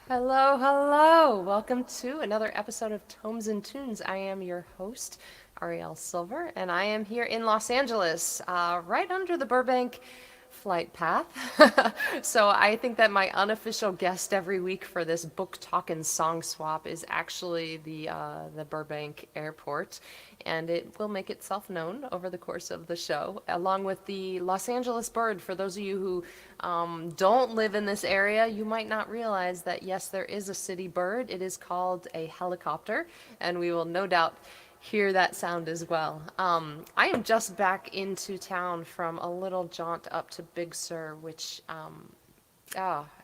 Hello, hello. Welcome to another episode of Tomes and Tunes. I am your host, Arielle Silver, and I am here in Los Angeles, right under the Burbank flight path. So I think that my unofficial guest every week for this book talk and song swap is actually the Burbank airport, and it will make itself known over the course of the show, along with the Los Angeles bird. For those of you who don't live in this area, you might not realize that yes, there is a city bird. It is called a helicopter, and we will no doubt hear that sound as well. I am just back into town from a little jaunt up to Big Sur, which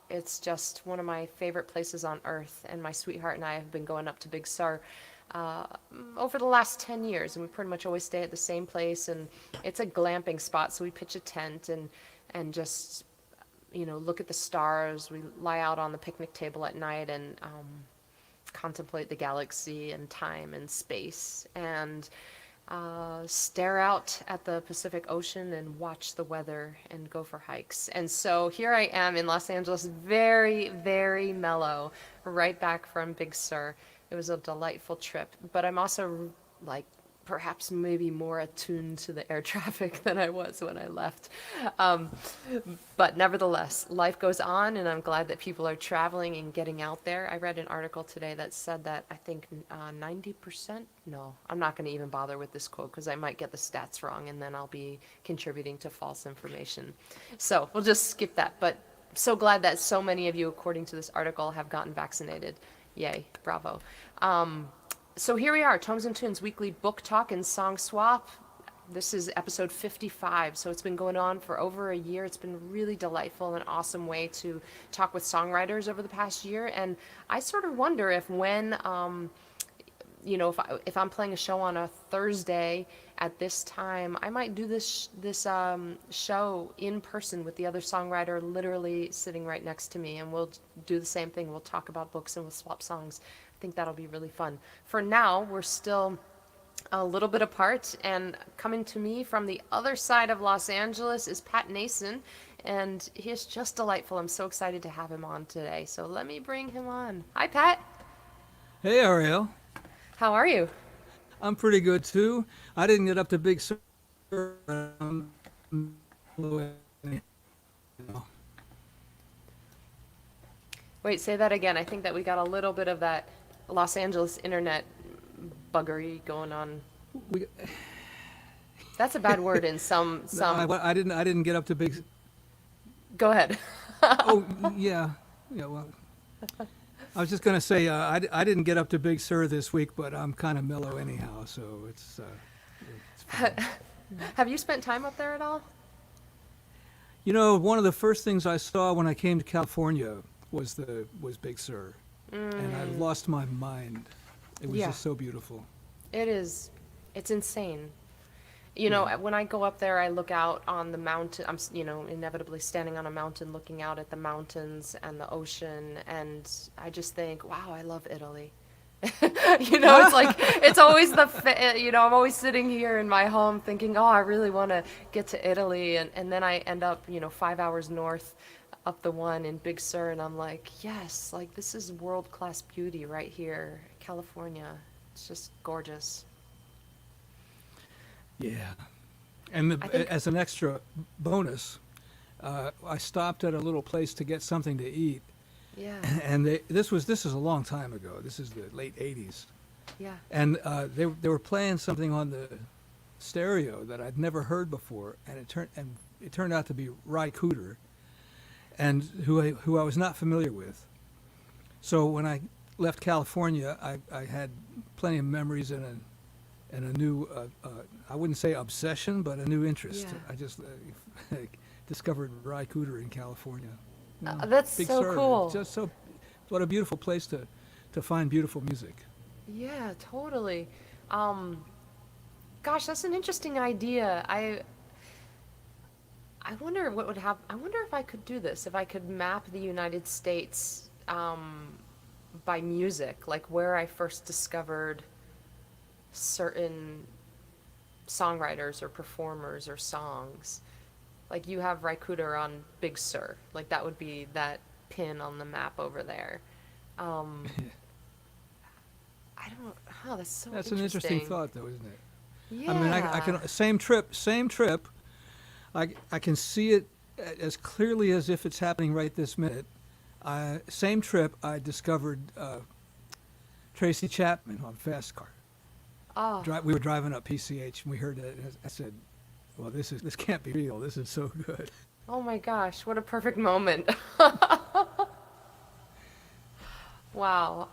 it's just one of my favorite places on earth, and my sweetheart and I have been going up to Big Sur over the last 10 years, and we pretty much always stay at the same place, and it's a glamping spot, so we pitch a tent and just look at the stars. We lie out on the picnic table at night and contemplate the galaxy and time and space, and stare out at the Pacific Ocean and watch the weather and go for hikes. And so here I am in Los Angeles, very, very mellow, right back from Big Sur. It was a delightful trip, but I'm also like perhaps maybe more attuned to the air traffic than I was when I left. But nevertheless, life goes on, and I'm glad that people are traveling and getting out there. I read an article today that said that I think 90%, no, I'm not going to even bother with this quote because I might get the stats wrong and then I'll be contributing to false information. So we'll just skip that. But so glad that so many of you, according to this article, have gotten vaccinated. Yay, bravo. So here we are, Tomes and Tunes, weekly book talk and song swap. This is episode 55, so it's been going on for over a year. It's been really delightful and an awesome way to talk with songwriters over the past year. And I sort of wonder if when, if I'm playing a show on a Thursday at this time, I might do this show in person with the other songwriter literally sitting right next to me, and we'll do the same thing. We'll talk about books and we'll swap songs. I think that'll be really fun. For now, we're still a little bit apart, and coming to me from the other side of Los Angeles is Pat Nason, and he's just delightful. I'm so excited to have him on today. So let me bring him on. Hi, Pat. Hey, Arielle. How are you? I'm pretty good too. I didn't get up to Big Sur. Wait, say that again. I think that we got a little bit of that Los Angeles internet buggery going on. We, That's a bad word in some. no, I didn't get up to Big. Go ahead. Oh yeah. Well, I was just gonna say I didn't get up to Big Sur this week, but I'm kind of mellow anyhow, so it's fine. Have you spent time up there at all? One of the first things I saw when I came to California was Big Sur, and I lost my mind. It was just so beautiful. It is. It's insane. When I go up there, I look out on the mountain. I'm, inevitably standing on a mountain looking out at the mountains and the ocean, and I just think, wow, I love Italy. It's like, it's always I'm always sitting here in my home thinking, oh, I really want to get to Italy, and then I end up, 5 hours north up the one in Big Sur, and I'm like, yes, like this is world-class beauty right here, California. It's just gorgeous. Yeah, and as an extra bonus, I stopped at a little place to get something to eat. Yeah. And this is a long time ago. This is the late '80s. Yeah. And they were playing something on the stereo that I'd never heard before, and it turned out to be Ry Cooder, and who I was not familiar with. So when I left California, I had plenty of memories and a new, I wouldn't say obsession, but a new interest. Yeah. I just discovered Ry Cooder in California. know, That's Big so Sur. cool. Just so, what a beautiful place to find beautiful music. Yeah, totally. Um, Gosh, that's an interesting idea. I wonder what would happen. I wonder if I could do this, if I could map the United States by music, like where I first discovered certain songwriters or performers or songs. Like you have Raikuder on Big Sur, like that would be that pin on the map over there. Um, I don't. Oh, that's so That's an interesting interesting. thought, though, isn't it? I mean, I Yeah. can same trip. I can see it as clearly as if it's happening right this minute. Same trip, I discovered Tracy Chapman on Fast Car. Oh, We were driving up PCH and we heard it. And I said, "Well, this can't be real. This is so good." oh my gosh, what a perfect moment. Wow.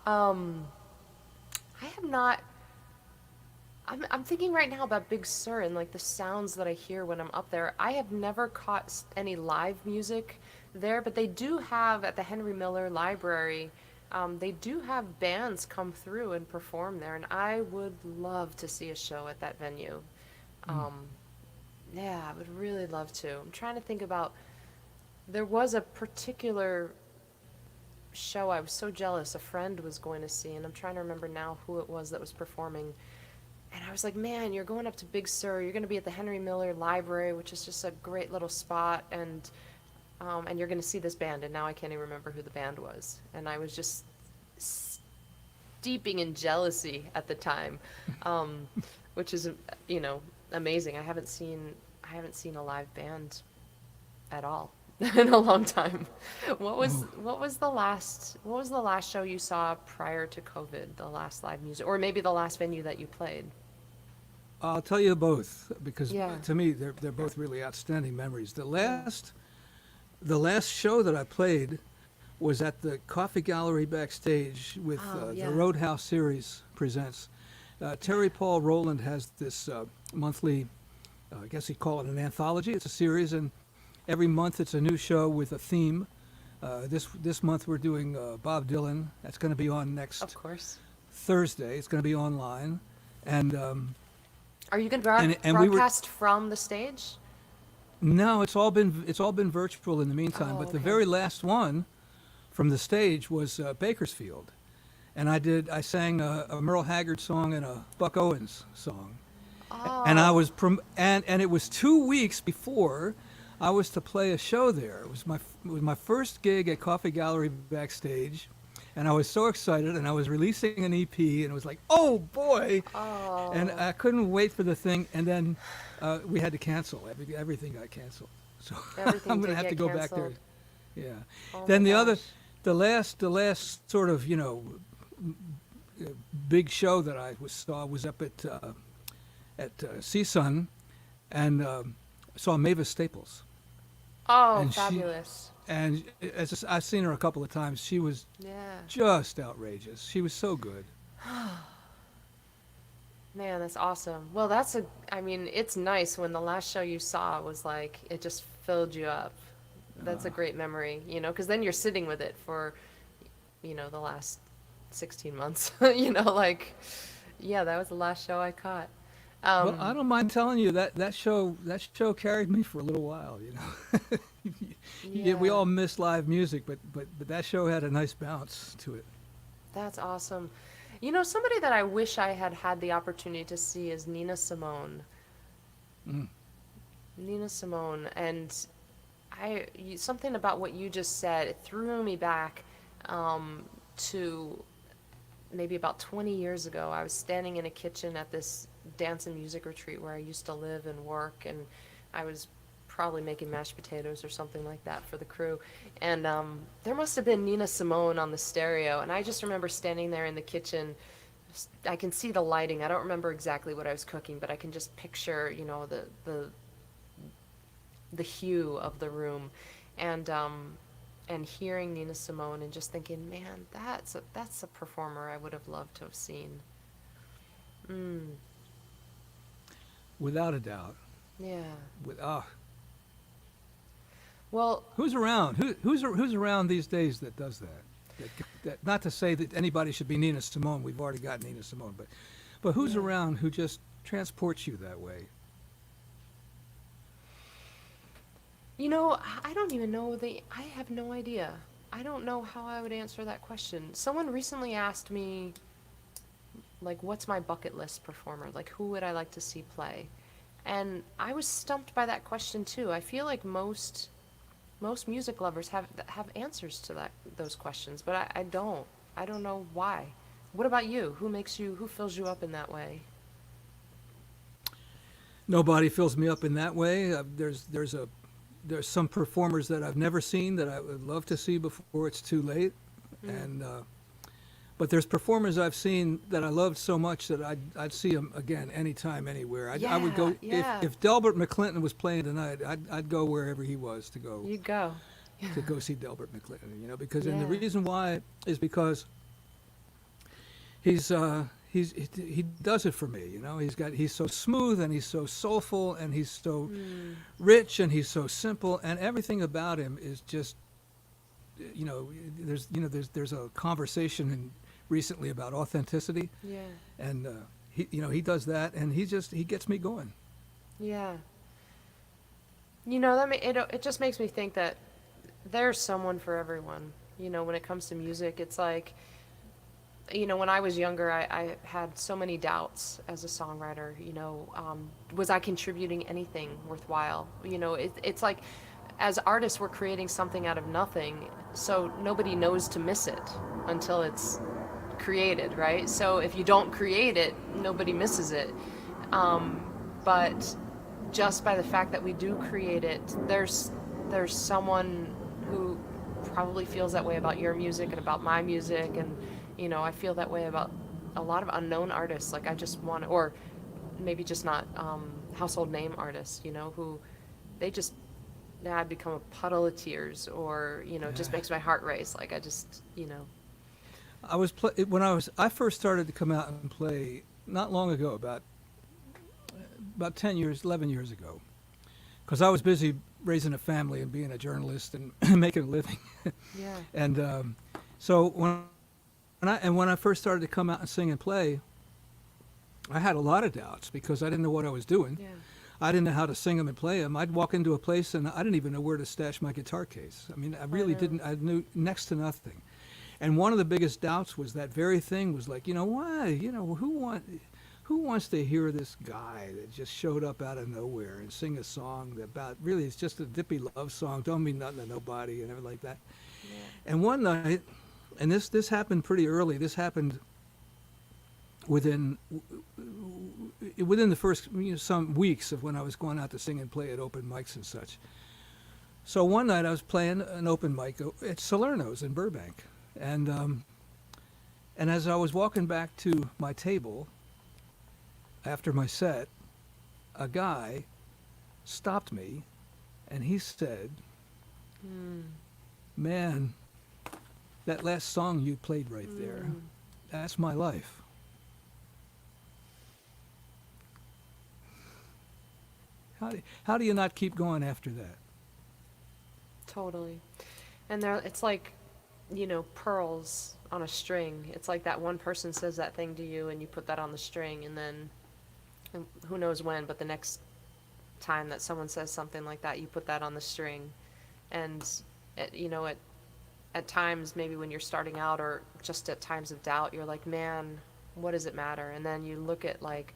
I have not. I'm thinking right now about Big Sur and like the sounds that I hear when I'm up there. I have never caught any live music there, but they do have at the Henry Miller Library. They do have bands come through and perform there, and I would love to see a show at that venue. Mm. Um, yeah, I would really love to. I'm trying to think about. There was a particular show I was so jealous a friend was going to see, and I'm trying to remember now who it was that was performing. And I was like, man, you're going up to Big Sur. You're going to be at the Henry Miller Library, which is just a great little spot, and you're going to see this band. And now I can't even remember who the band was. And I was just steeping in jealousy at the time, um, which is, you know, amazing. I haven't seen a live band at all in a long time. Oh, What was the last show you saw prior to COVID? The last live music, or maybe the last venue that you played? I'll tell you both because Yeah. to me they're both really outstanding memories. The last show that I played was at the Coffee Gallery backstage with Oh, yeah. the Roadhouse series presents. Terry Paul Rowland has this monthly, I guess you'd call it an anthology. It's a series, and every month it's a new show with a theme. This month we're doing Bob Dylan. That's going to be on Of next course. Thursday. It's going to be online, and Are you going to and we were broadcast from the stage? no, it's all been virtual in the meantime. Oh, But the okay. very last one from the stage was Bakersfield, and I sang a Merle Haggard song and a Buck Owens song, and I Oh, was and it was 2 weeks before I was to play a show there. It was my first gig at Coffee Gallery backstage, and I was so excited. And I was releasing an EP, and it was like, oh boy! And oh, I couldn't wait for the thing. And then we had to cancel. Everything got canceled. So everything I'm gonna did have to get go back there. canceled. Yeah. Oh my Then gosh. the last sort of big show that I saw was up at CSUN, and saw Mavis Staples. Oh, And fabulous. I've seen her a couple of times. She was Yeah. just outrageous. She was so good. Man, that's awesome. Well, I mean, it's nice when the last show you saw was like, it just filled you up. That's a Uh, great memory, because then you're sitting with it for, the last 16 months. Like, yeah, that was the last show I caught. well, I Um, don't mind telling you that show carried me for a little while. Yeah, we yeah, all miss live music, but that show had a nice bounce to it. that's awesome. Somebody that I wish I had had the opportunity to see is Nina Simone. Mm. Nina Simone, and something about what you just said, it threw me back to maybe about 20 years ago. I was standing in a kitchen at this dance and music retreat where I used to live and work, and I was probably making mashed potatoes or something like that for the crew. And there must have been Nina Simone on the stereo, and I just remember standing there in the kitchen. I can see the lighting. I don't remember exactly what I was cooking, but I can just picture, the hue of the room, and hearing Nina Simone and just thinking, man, that's a performer I would have loved to have seen. Mm, Without a doubt. yeah. With ah, Well, Who's around? Who's around these days that does that? Not to say that anybody should be Nina Simone. We've already got Nina Simone, but who's yeah. around who just transports you that way? I don't even know I have no idea. I don't know how I would answer that question. Someone recently asked me, like, what's my bucket list performer? Like, who would I like to see play? And I was stumped by that question too. I feel like most music lovers have answers to those questions, but I don't. I don't know why. What about you? Who fills you up in that way? Nobody fills me up in that way. There's some performers that I've never seen that I would love to see before it's too late, and but there's performers I've seen that I loved so much that I'd see them again anytime, anywhere. I would go Yeah. if Delbert McClinton was playing tonight. I'd go wherever he was You go. to go see Delbert McClinton. Because and the Yeah. reason why is because he does it for me. He's so smooth and he's so soulful and he's so rich and he's so simple and everything about him is just there's a conversation recently about authenticity, Yeah. and he does that, and he gets me going. Yeah. It just makes me think that there's someone for everyone. When it comes to music, it's like, when I was younger, I had so many doubts as a songwriter. Was I contributing anything worthwhile? It's like, as artists, we're creating something out of nothing, so nobody knows to miss it until it's created, right? So if you don't create it, nobody misses it. But just by the fact that we do create it, there's someone who probably feels that way about your music and about my music, and I feel that way about a lot of unknown artists. Like, I just want, or maybe just not household name artists, who they just, I'd become a puddle of tears, or it just makes my heart race. Like, I just. When I first started to come out and play not long ago, about 10 years, 11 years ago, because I was busy raising a family and being a journalist and making a living. Yeah. And so when I first started to come out and sing and play, I had a lot of doubts because I didn't know what I was doing. Yeah. I didn't know how to sing them and play them. I'd walk into a place and I didn't even know where to stash my guitar case. I mean, I really didn't. I knew next to nothing. And one of the biggest doubts was that very thing was like, why? Who wants to hear this guy that just showed up out of nowhere and sing a song about, really, it's just a dippy love song, don't mean nothing to nobody and everything like that. Yeah. And one night, and this happened pretty early. This happened within the first some weeks of when I was going out to sing and play at open mics and such. So one night I was playing an open mic at Salerno's in Burbank, and as I was walking back to my table after my set, a guy stopped me, and he said, "Man, that last song you played right there, that's my life." How do you not keep going after that? Totally. And it's like, pearls on a string. It's like that one person says that thing to you and you put that on the string, and then who knows when, but the next time that someone says something like that, you put that on the string. And at times, maybe when you're starting out or just at times of doubt, you're like, man, what does it matter? And then you look at, like,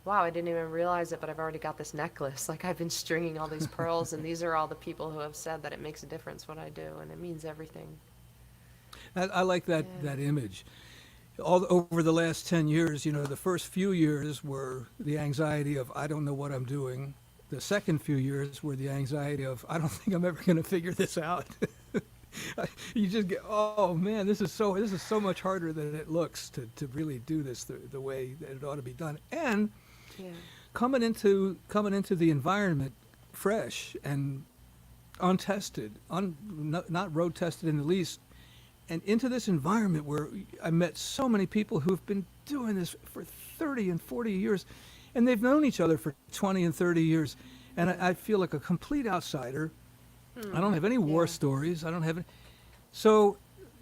wow, I didn't even realize it, but I've already got this necklace. Like, I've been stringing all these pearls, and these are all the people who have said that it makes a difference what I do, and it means everything. I like that image. All over the last 10 years, the first few years were the anxiety of, I don't know what I'm doing. The second few years were the anxiety of, I don't think I'm ever going to figure this out. You just get, oh man, this is so much harder than it looks to really do this the way that it ought to be done. And coming into the environment fresh and untested, not road tested in the least, and into this environment where I met so many people who've been doing this for 30 and 40 years, and they've known each other for 20 and 30 years, and I feel like a complete outsider. I don't have any war Yeah. stories. I don't have any. So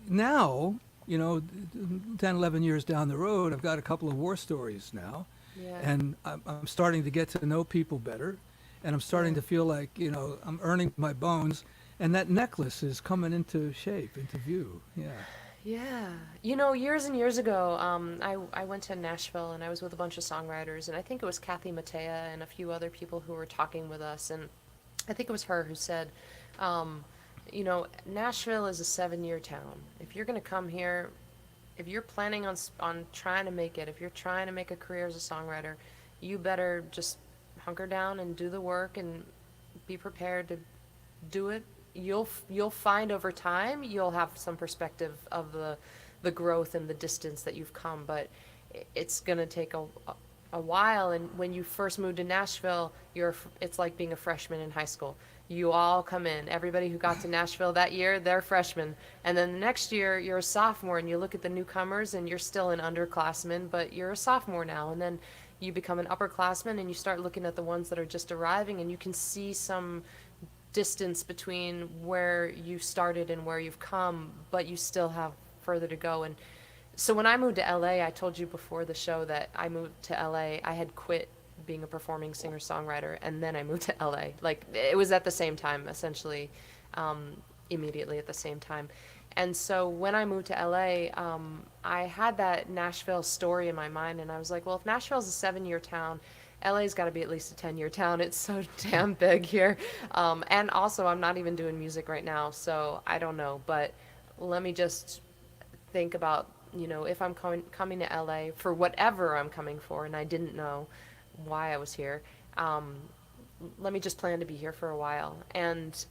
now, 10, 11 years down the road, I've got a couple of war stories now. Yeah. And I'm starting to get to know people better. And I'm starting Yeah. to feel like, I'm earning my bones. And that necklace is coming into shape, into view. Yeah. Yeah. Years and years ago, I went to Nashville and I was with a bunch of songwriters, and I think it was Kathy Mattea and a few other people who were talking with us. And I think it was her who said, Nashville is a 7-year town. If you're going to come here, if you're planning on trying to make it, if you're trying to make a career as a songwriter, you better just hunker down and do the work and be prepared to do it. You'll find over time you'll have some perspective of the growth and the distance that you've come, but it's gonna take a while. And when you first move to Nashville, it's like being a freshman in high school. You all come in. Everybody who got to Nashville that year, they're freshmen. And then the next year, you're a sophomore, and you look at the newcomers, and you're still an underclassman, but you're a sophomore now. And then you become an upperclassman, and you start looking at the ones that are just arriving, and you can see some distance between where you started and where you've come, but you still have further to go. And so when I moved to LA, I told you before the show that I moved to LA. I had quit being a performing singer-songwriter, and then I moved to LA. Like, it was at the same time, essentially, immediately at the same time. And so when I moved to LA, I had that Nashville story in my mind, and I was like, well, if Nashville's a 7-year town, LA's got to be at least a 10-year town. It's so damn big here. And also, I'm not even doing music right now, so I don't know. But let me just think about, if I'm coming to LA for whatever I'm coming for, and I didn't know why I was here, let me just plan to be here for a while. And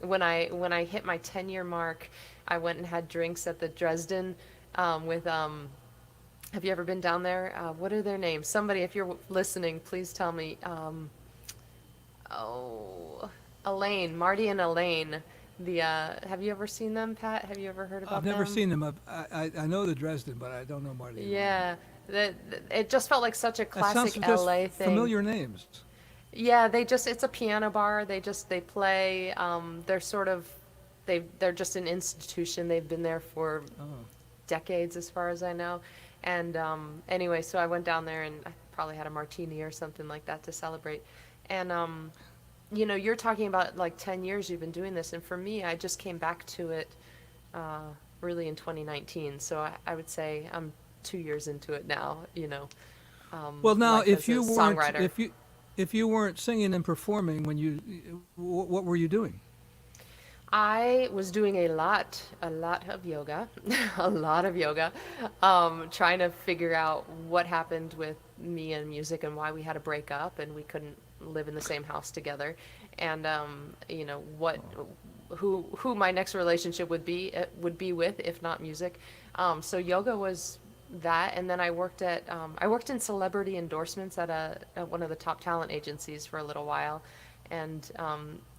when I hit my 10-year mark, I went and had drinks at the Dresden with have you ever been down there? What are their names? Somebody, if you're listening, please tell me. Elaine, Marty and Elaine. Have you ever seen them, Pat? Have you ever heard about I've them? never seen them. I know the Dresden, but I don't know Marty. Yeah, it just felt like such a That sounds classic just LA thing. familiar names. Yeah, it's a piano bar. They play. They're just an institution. They've been there for Oh. decades, as far as I know. And anyway, so I went down there and I probably had a martini or something like that to celebrate. And you're talking about like 10 years you've been doing this, and for me, I just came back to it really in 2019. So I would say I'm 2 years into it now. Well, now, Life if as a you weren't, songwriter. if you weren't singing and performing when what were you doing? I was doing a lot of yoga, a lot of yoga, trying to figure out what happened with me and music and why we had to break up and we couldn't live in the same house together, and who my next relationship would be with, if not music. So yoga was that, and then I worked in celebrity endorsements at one of the top talent agencies for a little while, and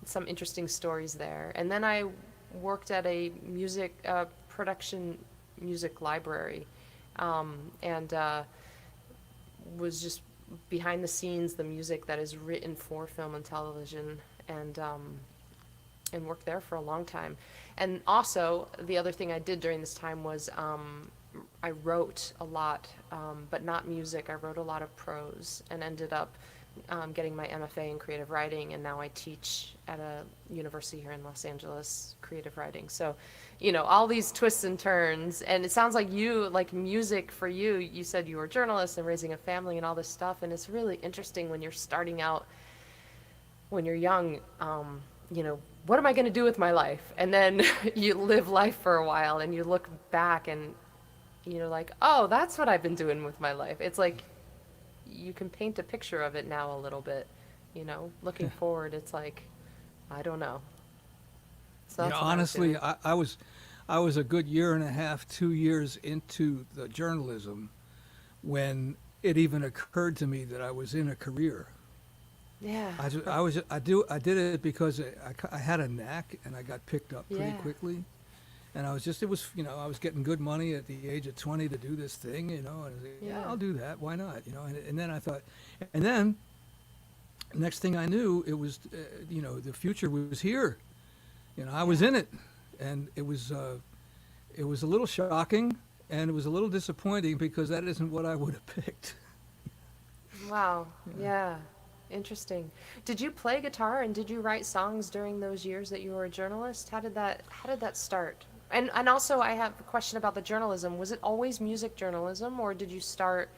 some interesting stories there. And then I worked at a music production music library, and was just behind the scenes, the music that is written for film and television, and worked there for a long time. And also, the other thing I did during this time was I wrote a lot, but not music. I wrote a lot of prose and ended up getting my MFA in creative writing, and now I teach at a university here in Los Angeles, creative writing. So, all these twists and turns, and it sounds like music for you, you said you were a journalist and raising a family and all this stuff, and it's really interesting when you're starting out, when you're young, what am I going to do with my life? And then you live life for a while and you look back and you're like, oh, that's what I've been doing with my life. It's like you can paint a picture of it now a little bit, looking forward, it's like, I don't know. So that's what I was Honestly, doing. I was a good year and a half, 2 years into the journalism when it even occurred to me that I was in a career. Yeah. I did it because I had a knack and I got picked up pretty Yeah. quickly. And I was I was getting good money at the age of 20 to do this thing, and I was like, yeah, Yeah. I'll do that. Why not? And then I thought, and then next thing I knew, it was, the future was here. I was in it, and it was a little shocking, and it was a little disappointing because that isn't what I would have picked. Wow. Yeah. Interesting. Did you play guitar and did you write songs during those years that you were a journalist? How did that start? And also I have a question about the journalism. Was it always music journalism or did you start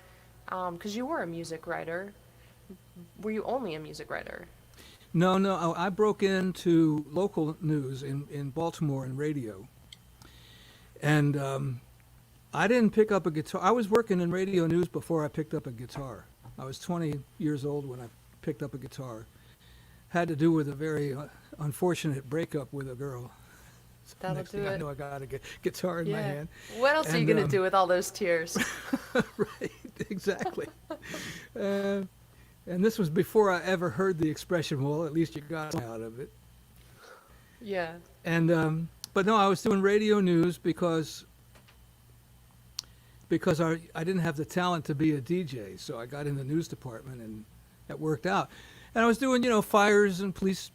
because you were a music writer. Were you only a music writer? No, no, I broke into local news in Baltimore and radio, and I didn't pick up a guitar. I was working in radio news before I picked up a guitar. I was 20 years old when I picked up a guitar. Had to do with a very unfortunate breakup with a girl. So That'll next do thing I it. know, I got a guitar in my hand. What else are you And, gonna do with all those tears? Right, exactly. And this was before I ever heard the expression, well, at least you got out of it. Yeah. And but no, I was doing radio news because I didn't have the talent to be a DJ, so I got in the news department, and that worked out. And I was doing, fires and police,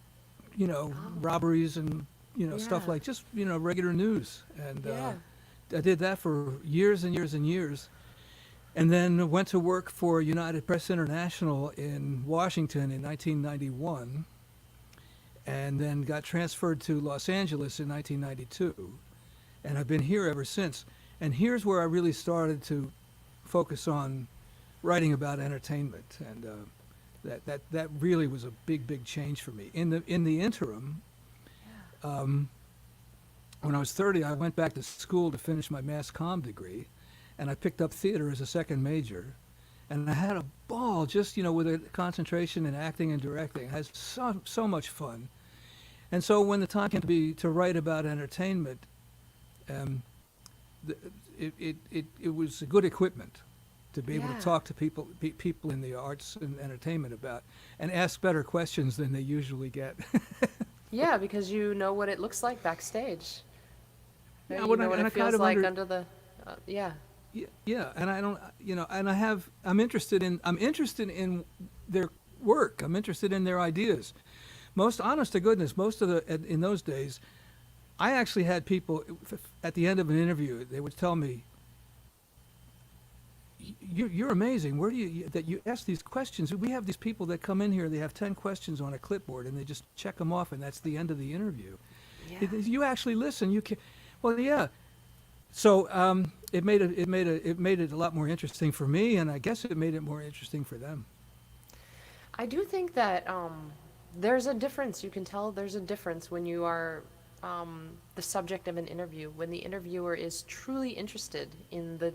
robberies and, stuff Yeah. like just, regular news. And Yeah. I did that for years and years and years. And then went to work for United Press International in Washington in 1991, and then got transferred to Los Angeles in 1992. And I've been here ever since. And here's where I really started to focus on writing about entertainment, and that really was a big change for me. In the interim, when I was 30, I went back to school to finish my mass comm degree, and I picked up theater as a second major, and I had a ball just with a concentration in acting and directing. I had so much fun, and so when the time came to write about entertainment, it was a good equipment to be able to Yeah. talk to people in the arts and entertainment about, and ask better questions than they usually get. Yeah, because you know what it looks like backstage. Yeah, You what know I- what and I it kind feels of like under- under the, yeah. Yeah, and I don't, and I'm interested in their work. I'm interested in their ideas. Most honest to goodness, in those days, I actually had people at the end of an interview, they would tell me, you're amazing. Where do you ask these questions? We have these people that come in here, they have 10 questions on a clipboard and they just check them off and that's the end of the interview. Yeah. You actually listen. You can, well, yeah. So it made it a lot more interesting for me, and I guess it made it more interesting for them. I do think that there's a difference. You can tell there's a difference when you are the subject of an interview, when the interviewer is truly interested in the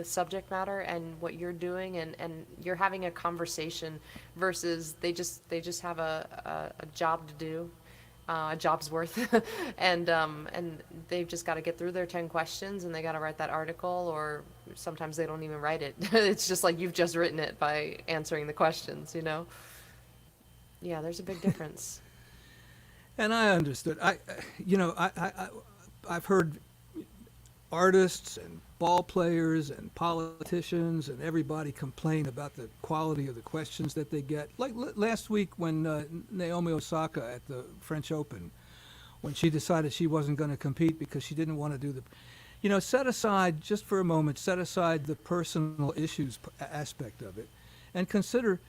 subject matter and what you're doing, and you're having a conversation versus they just have a job to do, a job's worth, and they've just got to get through their 10 questions and they got to write that article, or sometimes they don't even write it. It's just like you've just written it by answering the questions, Yeah, there's a big difference. And I understood. I've heard artists and ball players and politicians and everybody complain about the quality of the questions that they get. Like last week when Naomi Osaka at the French Open, when she decided she wasn't going to compete because she didn't want to do set aside, just for a moment, set aside the personal issues aspect of it and consider,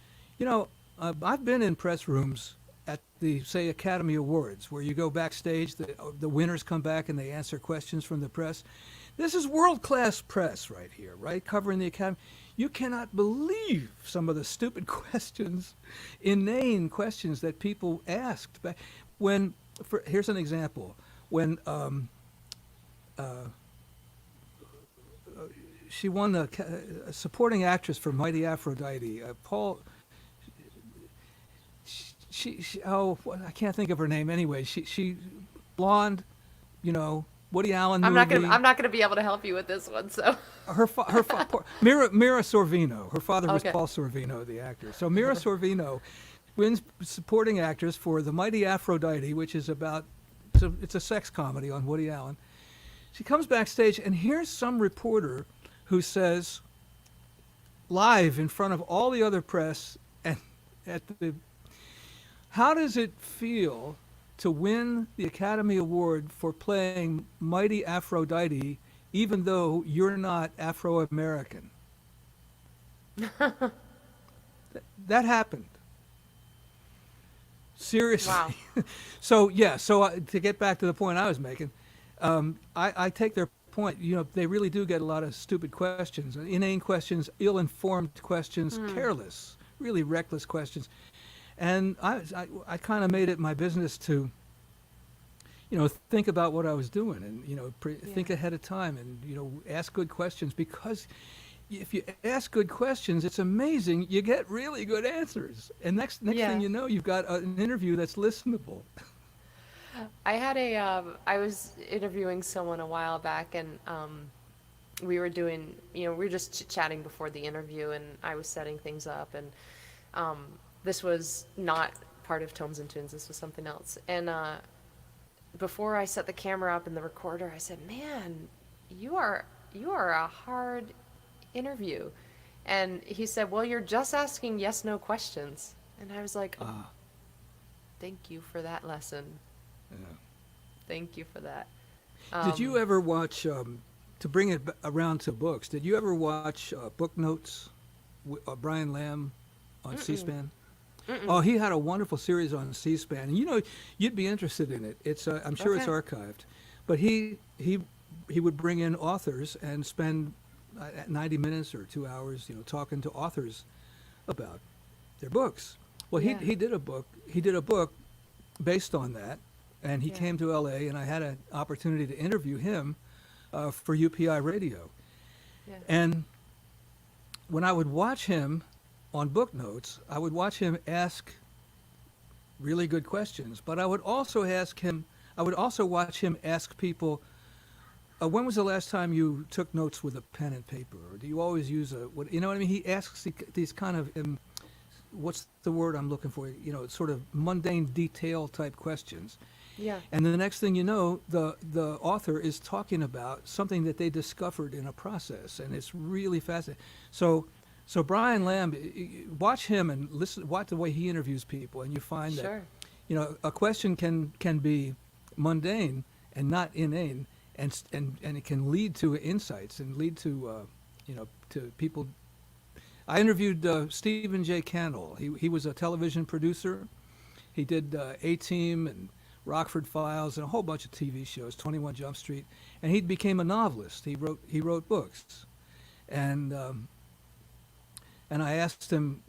I've been in press rooms at the, say, Academy Awards, where you go backstage, the winners come back and they answer questions from the press. This is world-class press right here, right, covering the Academy. You cannot believe some of the stupid questions, inane questions that people asked. Here's an example. When she won a supporting actress for Mighty Aphrodite, I can't think of her name anyway. She blonde, Woody Allen movie. I'm not gonna be able to help you with this one, so. Mira Sorvino. Her father was Okay. Paul Sorvino, the actor. So Mira Sorvino wins supporting actress for The Mighty Aphrodite, which is it's a sex comedy on Woody Allen. She comes backstage, and here's some reporter who says, live in front of all the other press, and how does it feel to win the Academy Award for playing Mighty Aphrodite, even though you're not Afro-American. That happened. Seriously. Wow. So to get back to the point I was making, I take their point. They really do get a lot of stupid questions, inane questions, ill-informed questions, careless, really reckless questions. And I kind of made it my business to, think about what I was doing and, think ahead of time and, ask good questions, because if you ask good questions, it's amazing. You get really good answers. And next thing you know, you've got an interview that's listenable. I was interviewing someone a while back, and we were doing, we were just chit-chatting before the interview, and I was setting things up, and this was not part of Tomes and Tunes, this was something else. And before I set the camera up in the recorder, I said, "Man, you are a hard interview." And he said, "Well, you're just asking yes/no questions." And I was like, "Oh, thank you for that lesson. Yeah. Thank you for that." Did you ever watch, to bring it around to books, did you ever watch Book Notes, Brian Lamb on C-SPAN? Oh, he had a wonderful series on C-SPAN. And you'd be interested in it. It's I'm sure it's archived. But he would bring in authors and spend 90 minutes or 2 hours, talking to authors about their books. Well, he did a book based on that, and he came to LA, and I had an opportunity to interview him for UPI Radio. Yeah. And when I would watch him on Book Notes, I would watch him ask really good questions, but I would also watch him ask people, when was the last time you took notes with a pen and paper? Or do you always use what I mean? He asks these kind of, what's the word I'm looking for? Sort of mundane detail type questions. Yeah. And then the next thing you know, the author is talking about something that they discovered in a process, and it's really fascinating. So Brian Lamb, watch him and watch the way he interviews people, and you find that, a question can be mundane and not inane, and it can lead to insights and lead to, to people. I interviewed Stephen J. Cannell. He was a television producer. He did A-Team and Rockford Files and a whole bunch of TV shows, 21 Jump Street, and he became a novelist. He wrote books, and I asked him,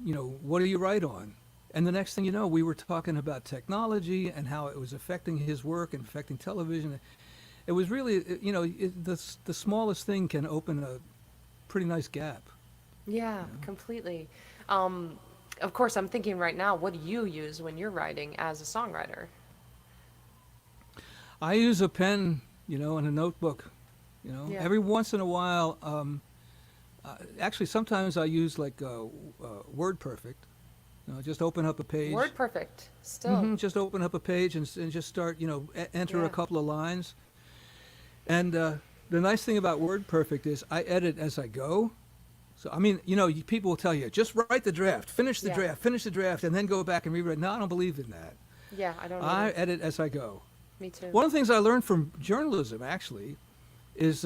what do you write on? And the next thing you know, we were talking about technology and how it was affecting his work and affecting television. It was really, the smallest thing can open a pretty nice gap. Yeah, completely. Of course, I'm thinking right now, what do you use when you're writing as a songwriter? I use a pen, and a notebook. Every once in a while. Actually, sometimes I use WordPerfect. Just open up a page. WordPerfect, still. Just open up a page and just start, enter a couple of lines. And the nice thing about WordPerfect is I edit as I go. So, I mean, people will tell you, just write the draft, finish the draft, and then go back and rewrite. No, I don't believe in that. Yeah, I don't I edit as I go. Me too. One of the things I learned from journalism, actually, is,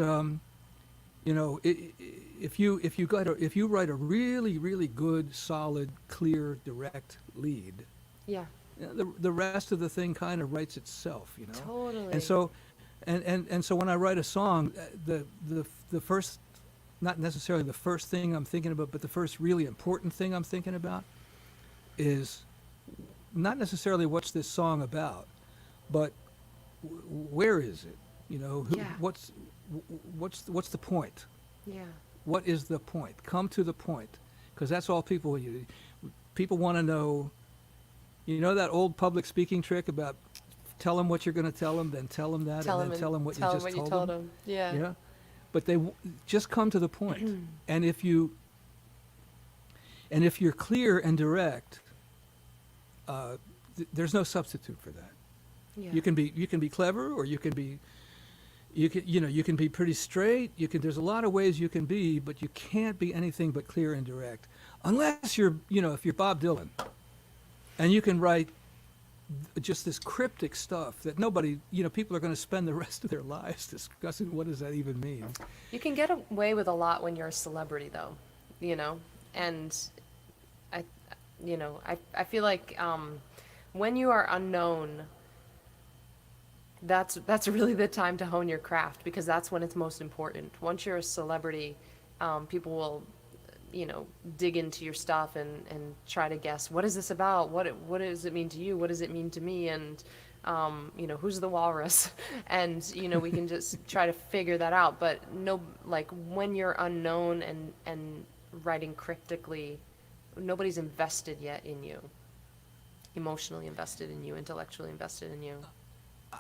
if you write a really, really good, solid, clear, direct lead, the rest of the thing kind of writes itself, Totally. And so, and so when I write a song, the first, not necessarily the first thing I'm thinking about, but the first really important thing I'm thinking about is not necessarily what's this song about, but where is it? What's the point? Yeah. What is the point? Come to the point, because that's all people want to know. That old public speaking trick about tell them what you're going to tell them, then tell them that, and then tell them what you just told them. Yeah. Yeah. But they just come to the point. And if you're clear and direct, there's no substitute for that. Yeah. You can be clever, or you can be pretty straight. There's a lot of ways you can be, but you can't be anything but clear and direct, unless if you're Bob Dylan, and you can write just this cryptic stuff that nobody, people are going to spend the rest of their lives discussing what does that even mean. You can get away with a lot when you're a celebrity, though, and I, I feel like when you are unknown, that's really the time to hone your craft, because that's when it's most important. Once you're a celebrity, people will, dig into your stuff and try to guess, what is this about? What does it mean to you? What does it mean to me? And who's the walrus? And we can just try to figure that out. But no, like when you're unknown and writing cryptically, nobody's invested yet in you, emotionally invested in you, intellectually invested in you.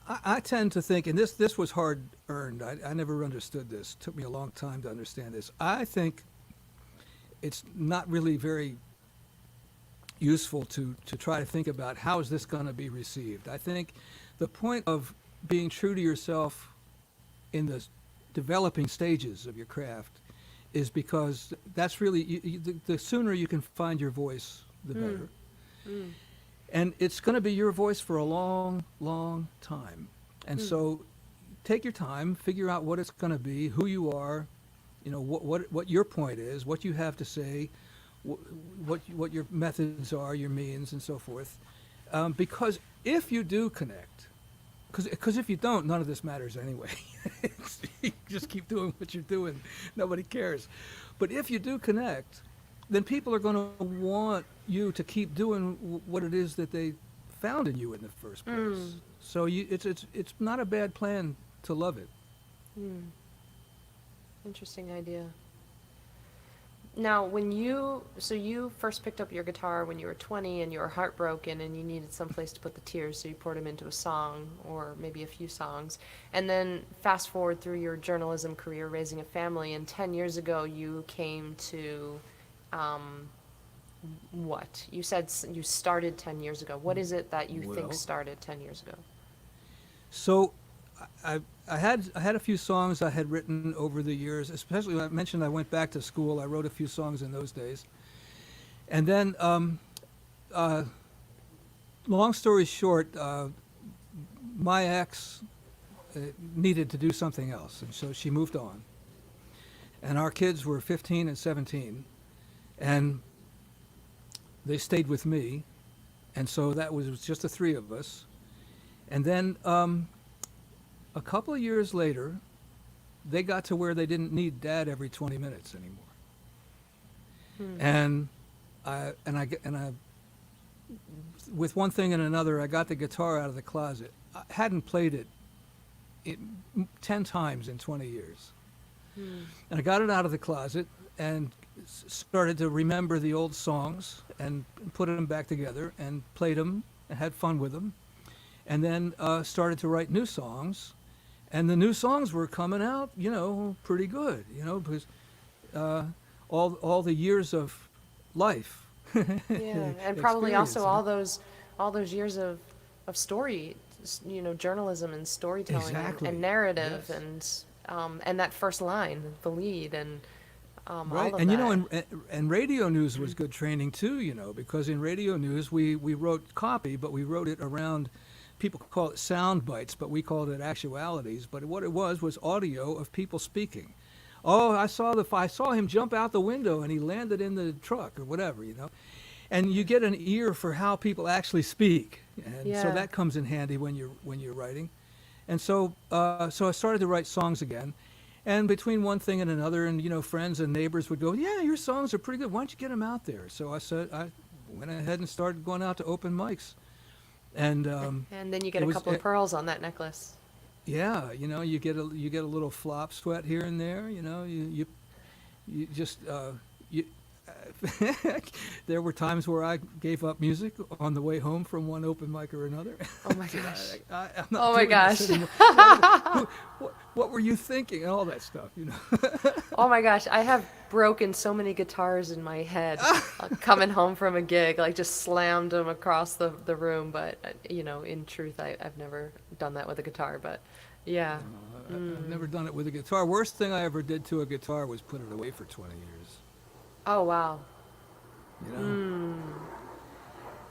I tend to think, and this was hard earned. I never understood this. It took me a long time to understand this. I think it's not really very useful to try to think about how is this going to be received. I think the point of being true to yourself in the developing stages of your craft is because that's really, the sooner you can find your voice, the better. Mm. And it's going to be your voice for a long, long time. And so take your time, figure out what it's going to be, who you are, what your point is, what you have to say, what your methods are, your means, and so forth. Because if you do connect, because if you don't, none of this matters anyway. You just keep doing what you're doing. Nobody cares. But if you do connect, then people are going to want you to keep doing what it is that they found in you in the first place. So it's not a bad plan to love it. Interesting idea. Now, you first picked up your guitar when you were 20 and you were heartbroken and you needed someplace to put the tears, so you poured them into a song or maybe a few songs. And then fast forward through your journalism career, raising a family, and 10 years ago you came to what? You said you started 10 years ago. What is it that you think started 10 years ago? So I had a few songs I had written over the years, especially when I mentioned I went back to school. I wrote a few songs in those days. And then, long story short, my ex needed to do something else, and so she moved on. And our kids were 15 and 17, and they stayed with me, and so that was just the three of us. And then a couple of years later, they got to where they didn't need Dad every 20 minutes anymore. And I, with one thing and another, I got the guitar out of the closet. I hadn't played it 10 times in 20 years. And I got it out of the closet and started to remember the old songs and put them back together and played them and had fun with them. And then started to write new songs. And the new songs were coming out, pretty good, because all the years of life. Yeah, and probably also all those years of story, journalism and storytelling. Exactly. and narrative. Yes. And that first line, the lead, and right. all of And that. and radio news was good training too, because in radio news we wrote copy, but we wrote it around. People call it sound bites, but we called it actualities. But what it was audio of people speaking. Oh, I saw him jump out the window and he landed in the truck or whatever, And you get an ear for how people actually speak, and so that comes in handy when you're writing. And so I started to write songs again, and between one thing and another, and friends and neighbors would go, "Yeah, your songs are pretty good. Why don't you get them out there?" So I went ahead and started going out to open mics. And then you get a couple of pearls on that necklace. Yeah, you get a little flop sweat here and there. You just there were times where I gave up music on the way home from one open mic or another. Oh my gosh! I'm not oh my doing gosh! this anymore. What were you thinking? And all that stuff, Oh my gosh! I have broken so many guitars in my head coming home from a gig, like just slammed them across the room. But in truth, I've never done that with a guitar. But yeah, I've never done it with a guitar. Worst thing I ever did to a guitar was put it away for 20 years. Oh wow!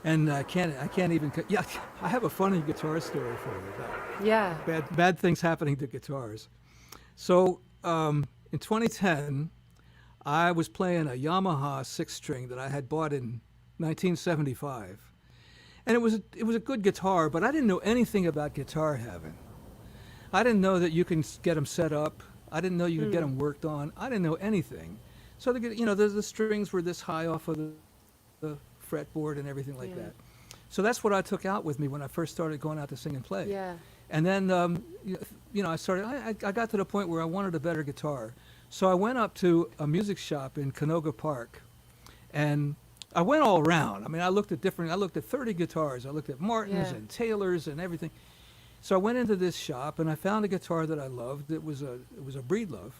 and I can't even. Yeah, I have a funny guitar story for you about Yeah. bad things happening to guitars. So in 2010, I was playing a Yamaha six string that I had bought in 1975, and it was a good guitar, but I didn't know anything about guitar heaven. I didn't know that you can get them set up. I didn't know you could get them worked on. I didn't know anything. So the strings were this high off of the fretboard and everything like Yeah. that. So that's what I took out with me when I first started going out to sing and play. Yeah. And then I got to the point where I wanted a better guitar. So I went up to a music shop in Canoga Park, and I went all around. I mean, I looked at 30 guitars. I looked at Martins Yeah. and Taylors and everything. So I went into this shop and I found a guitar that I loved. It was a Breedlove,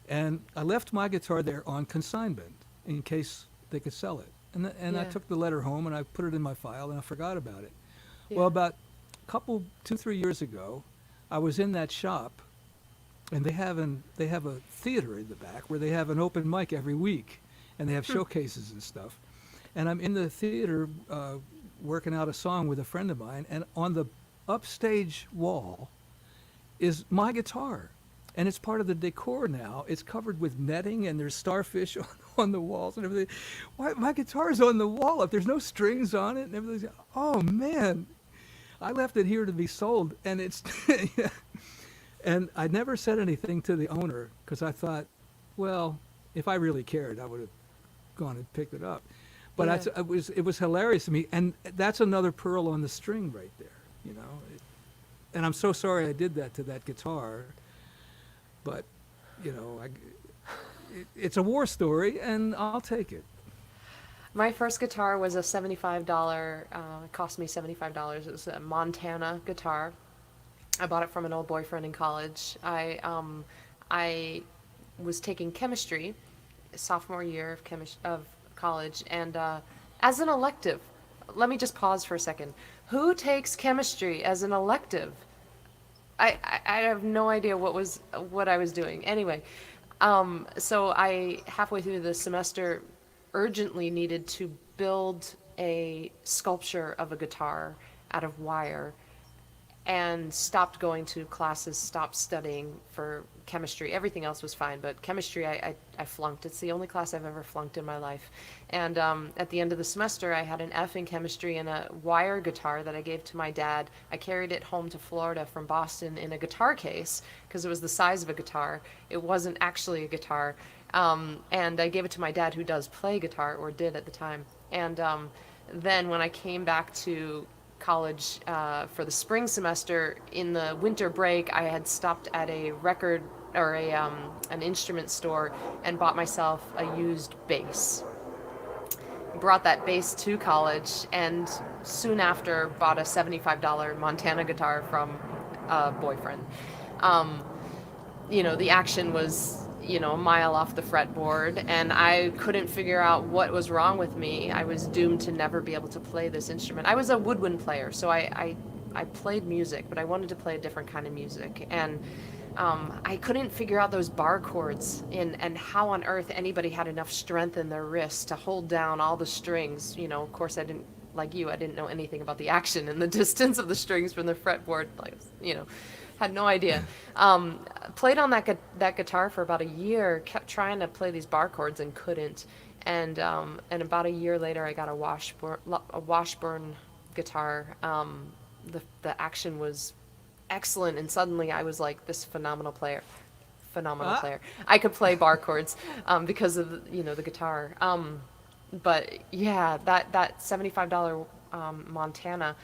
and I left my guitar there on consignment in case they could sell it. And I Yeah. took the letter home and I put it in my file and I forgot about it. Yeah. Well, about 2-3 years ago, I was in that shop, and they have a theater in the back where they have an open mic every week, and they have showcases and stuff. And I'm in the theater working out a song with a friend of mine, and on the upstage wall is my guitar, and it's part of the decor now. It's covered with netting, and there's starfish on the walls and everything. Why my guitar's on the wall if there's no strings on it and everything? Oh man, I left it here to be sold, and it's and I never said anything to the owner because I thought, well, if I really cared, I would have gone and picked it up. But Yeah. it was hilarious to me, and that's another pearl on the string right there, you know. And I'm so sorry I did that to that guitar, but you know, it's a war story, and I'll take it. My first guitar was a $75, it cost me $75. It was a Montana guitar. I bought it from an old boyfriend in college. I was taking chemistry, sophomore year of college, and as an elective. Let me just pause for a second. Who takes chemistry as an elective? I have no idea what I was doing. Anyway, so I halfway through the semester urgently needed to build a sculpture of a guitar out of wire, and stopped going to classes, stopped studying for chemistry. Everything else was fine, but chemistry I flunked. It's the only class I've ever flunked in my life. And at the end of the semester, I had an F in chemistry and a wire guitar that I gave to my dad. I carried it home to Florida from Boston in a guitar case because it was the size of a guitar. It wasn't actually a guitar. And I gave it to my dad, who does play guitar, or did at the time. And then when I came back to college for the spring semester, in the winter break, I had stopped at a record or an instrument store and bought myself a used bass. Brought that bass to college, and soon after bought a $75 Montana guitar from a boyfriend. The action was, a mile off the fretboard, and I couldn't figure out what was wrong with me. I was doomed to never be able to play this instrument. I was a woodwind player, so I played music, but I wanted to play a different kind of music. And I couldn't figure out those bar chords and how on earth anybody had enough strength in their wrists to hold down all the strings. Of course, I didn't, like you, I didn't know anything about the action and the distance of the strings from the fretboard. Had no idea. Played on that guitar for about a year, kept trying to play these bar chords and couldn't. And about a year later, I got a Washburn guitar. The action was excellent, and suddenly I was like this phenomenal player. I could play bar chords because of the guitar. But yeah, that $75 Montana,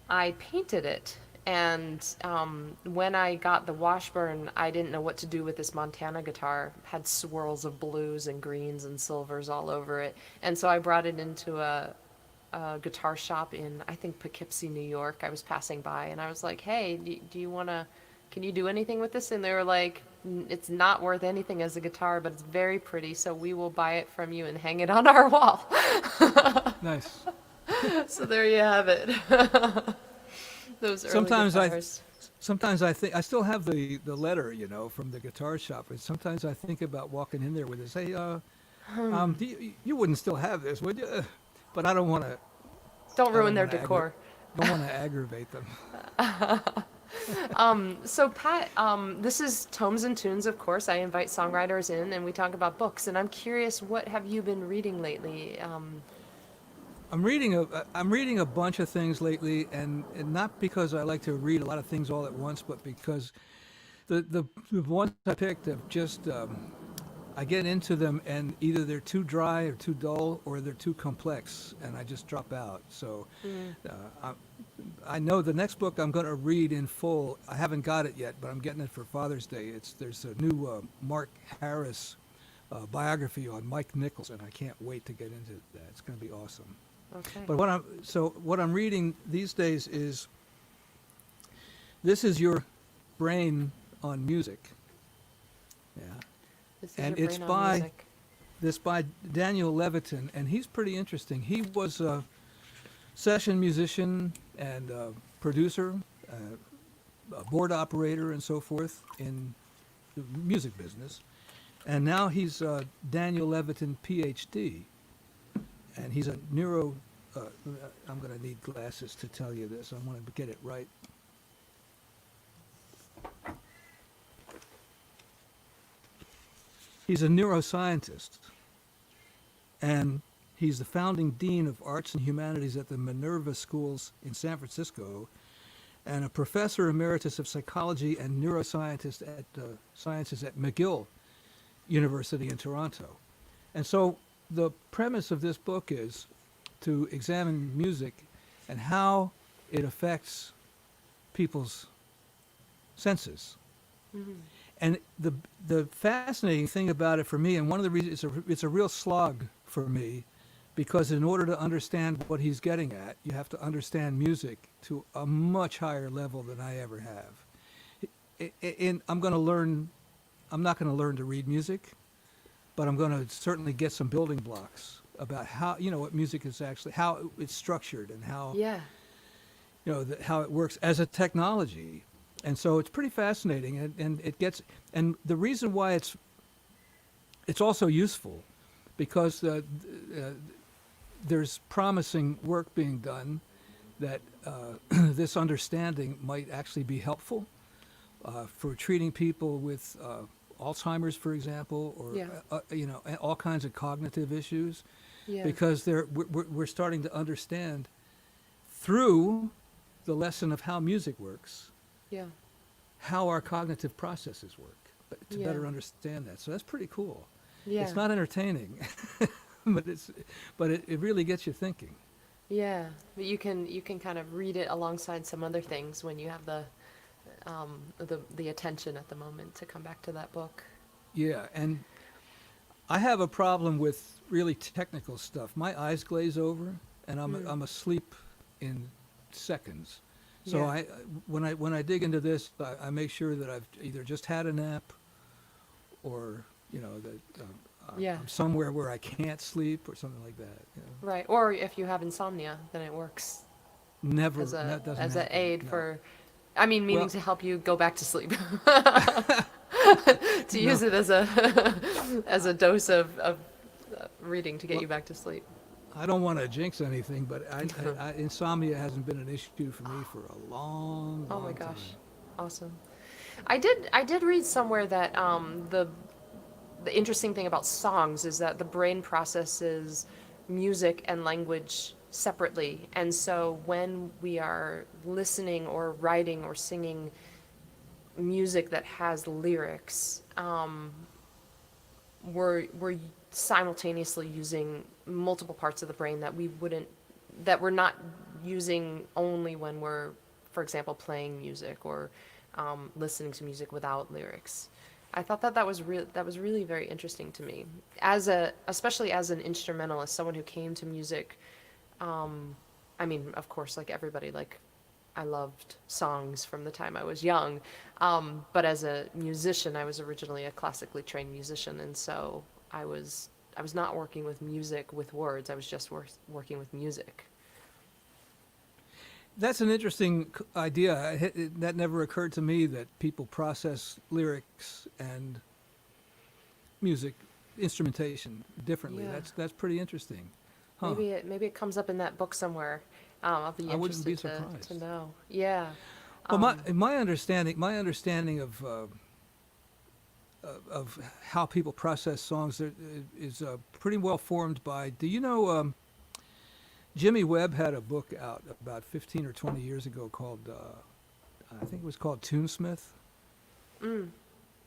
I painted it. And when I got the Washburn, I didn't know what to do with this Montana guitar. It had swirls of blues and greens and silvers all over it. And so I brought it into a guitar shop in, I think, Poughkeepsie, New York. I was passing by, and I was like, hey, can you do anything with this? And they were like, it's not worth anything as a guitar, but it's very pretty, so we will buy it from you and hang it on our wall. Nice. So there you have it. Those early guitars. Sometimes I think I still have the letter, from the guitar shop, and sometimes I think about walking in there with this. Hey, you wouldn't still have this, would you? But I don't want to Don't I ruin don't their want to decor. don't want to aggravate them. So Pat, this is Tomes and Tunes, of course. I invite songwriters in and we talk about books. And I'm curious, what have you been reading lately? I'm reading a bunch of things lately, and not because I like to read a lot of things all at once, but because the ones I picked have just I get into them and either they're too dry or too dull or they're too complex and I just drop out. So Mm. uh, I know the next book I'm going to read in full. I haven't got it yet, but I'm getting it for Father's Day. There's a new Mark Harris biography on Mike Nichols, and I can't wait to get into that. It's going to be awesome. Okay. But what I'm reading these days is This Is Your Brain on Music. Yeah. This is And your it's brain on by music. this by Daniel Levitin, and he's pretty interesting. He was a session musician and producer, a board operator, and so forth in the music business. And now he's Daniel Levitin, PhD, and he's a neuro. I'm going to need glasses to tell you this. I want to get it right. He's a neuroscientist, and he's the founding dean of arts and humanities at the Minerva Schools in San Francisco, and a professor emeritus of psychology and neuroscientist at sciences at McGill University in Toronto. And so the premise of this book is to examine music and how it affects people's senses. Mhm. And the fascinating thing about it for me, and one of the reasons it's a real slog for me, because in order to understand what he's getting at, you have to understand music to a much higher level than I ever have. I'm going to learn. I'm not going to learn to read music, but I'm going to certainly get some building blocks about how what music is actually, how it's structured, and how Yeah. how it works as a technology. And so it's pretty fascinating, and it gets, and the reason why it's also useful, because there's promising work being done that this understanding might actually be helpful for treating people with Alzheimer's, for example, or Yeah. all kinds of cognitive issues, Yeah. because we're starting to understand through the lesson of how music works, Yeah. how our cognitive processes work, but to Yeah. better understand that. So that's pretty cool. Yeah. It's not entertaining, but it really gets you thinking. Yeah. But you can kind of read it alongside some other things when you have the attention at the moment to come back to that book. Yeah, and I have a problem with really technical stuff. My eyes glaze over, and Mm. I'm asleep in seconds. So Yeah. when I dig into this, I make sure that I've either just had a nap, or that Yeah. I'm somewhere where I can't sleep or something like that. Right. Or if you have insomnia, then it works Never, as that doesn't an happen. aid No. for, I mean, meaning Well, to help you go back to sleep. To no, use it as a as a dose of reading to get well, you back to sleep. I don't want to jinx anything, but insomnia hasn't been an issue for me for a long, Oh my long gosh. time. Awesome. I did read somewhere that the interesting thing about songs is that the brain processes music and language separately. And so when we are listening or writing or singing music that has lyrics, we're simultaneously using multiple parts of the brain that we're not using only when we're, for example, playing music or listening to music without lyrics. I thought that that was really very interesting to me, especially as an instrumentalist, someone who came to music. I mean, of course, like everybody, like I loved songs from the time I was young, but as a musician, I was originally a classically trained musician, and so I was not working with music with words. I was just working with music. That's an interesting idea. That never occurred to me, that people process lyrics and music instrumentation differently. Yeah. That's pretty interesting, huh? Maybe it comes up in that book somewhere. I'll be I wouldn't be interested to surprised. know. Yeah. Well, Um, my understanding of how people process songs is pretty well formed by. Do you know Jimmy Webb had a book out about 15 or 20 years ago called I think it was called Tunesmith, mm,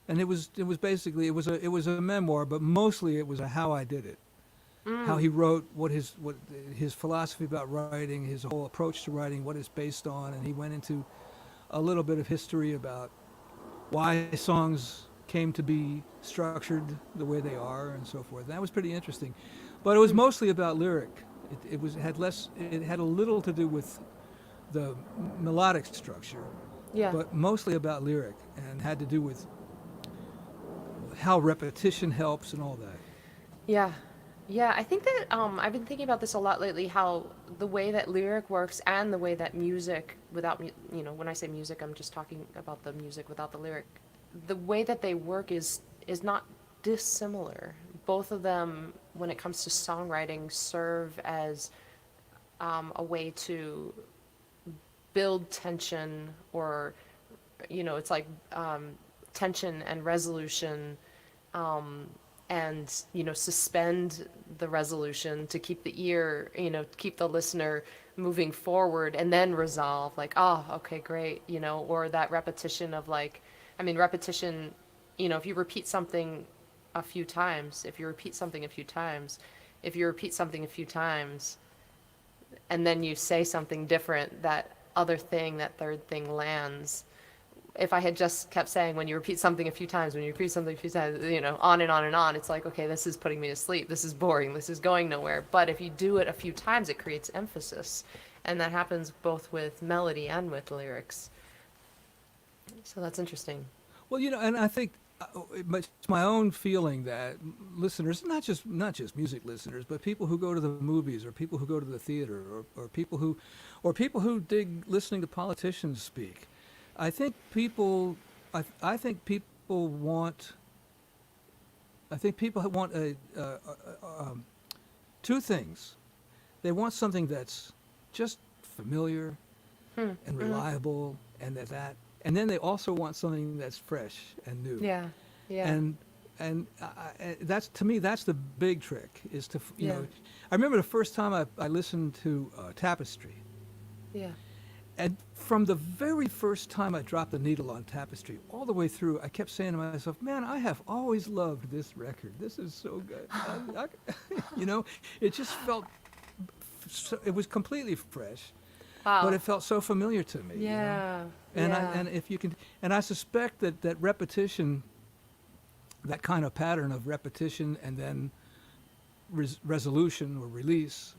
and it was basically it was a memoir, but mostly it was a how I did it, how mm, he wrote, what his philosophy about writing, his whole approach to writing, what it's based on, and he went into a little bit of history about why songs came to be structured the way they are and so forth. That was pretty interesting, but it was mm. mostly about lyric. It had a little to do with the melodic structure, Yeah. but mostly about lyric and had to do with how repetition helps and all that. Yeah. Yeah, I think that I've been thinking about this a lot lately, how the way that lyric works and the way that music without when I say music, I'm just talking about the music without the lyric. The way that they work is not dissimilar. Both of them, when it comes to songwriting, serve as a way to build tension, or it's like tension and resolution, um, and suspend the resolution to keep the ear, keep the listener moving forward, and then resolve, like, oh, okay, great, or that repetition of, like, I mean, repetition, if you repeat something a few times, if you repeat something a few times, if you repeat something a few times, and then you say something different, that other thing, that third thing lands. If I had just kept saying, when you repeat something a few times, when you repeat something a few times, on and on and on, it's like, okay, this is putting me to sleep. This is boring. This is going nowhere. But if you do it a few times, it creates emphasis. And that happens both with melody and with lyrics. So that's interesting. Well, and I think it's my own feeling that listeners, not just music listeners, but people who go to the movies or people who go to the theater or people who dig listening to politicians speak. I think people, I think people want, I think people want two things. They want something that's just familiar Hmm. and Hmm. reliable, and then they also want something that's fresh and new. Yeah. Yeah. And that's, to me, that's the big trick, is to Yeah. I remember the first time I listened to Tapestry, Yeah. and from the very first time I dropped the needle on Tapestry all the way through, I kept saying to myself, man, I have always loved this record. This is so good. It just felt it was completely fresh, but Wow. it felt so familiar to me. Yeah. And Yeah. if you can, and I suspect that repetition, that kind of pattern of repetition and then resolution or release,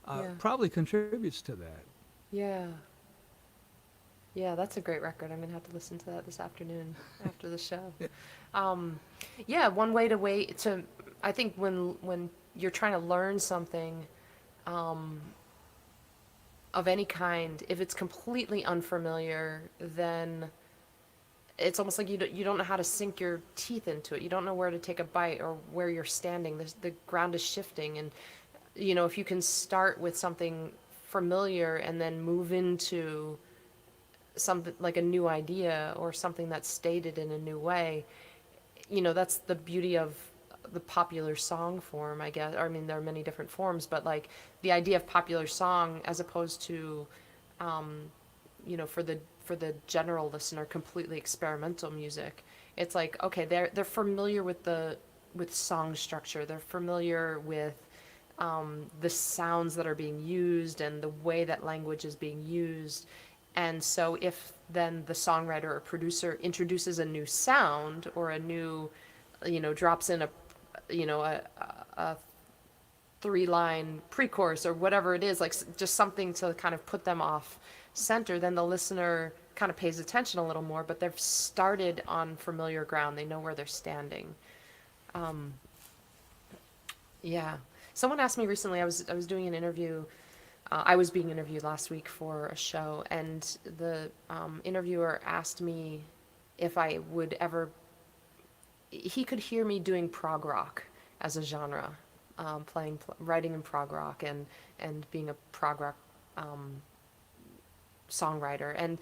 Yeah. probably contributes to that. Yeah. Yeah, that's a great record. I'm gonna have to listen to that this afternoon after the show. Um, yeah, one way to wait to, I think when you're trying to learn something, um, of any kind, if it's completely unfamiliar, then it's almost like you don't know how to sink your teeth into it. You don't know where to take a bite or where you're standing. The ground is shifting, and if you can start with something familiar and then move into something like a new idea or something that's stated in a new way, that's the beauty of the popular song form, I guess. I mean, there are many different forms, but like the idea of popular song as opposed to, for the general listener, completely experimental music. It's like, okay, they're familiar with song structure. They're familiar with the sounds that are being used and the way that language is being used. And so if then the songwriter or producer introduces a new sound or a new, drops in a three-line pre-chorus or whatever it is, like just something to kind of put them off center, then the listener kind of pays attention a little more, but they've started on familiar ground. They know where they're standing. Um, yeah. Someone asked me recently, I was doing an interview. I was being interviewed last week for a show, and the interviewer asked me if I would ever. He could hear me doing prog rock as a genre, writing in prog rock and being a prog rock songwriter. And,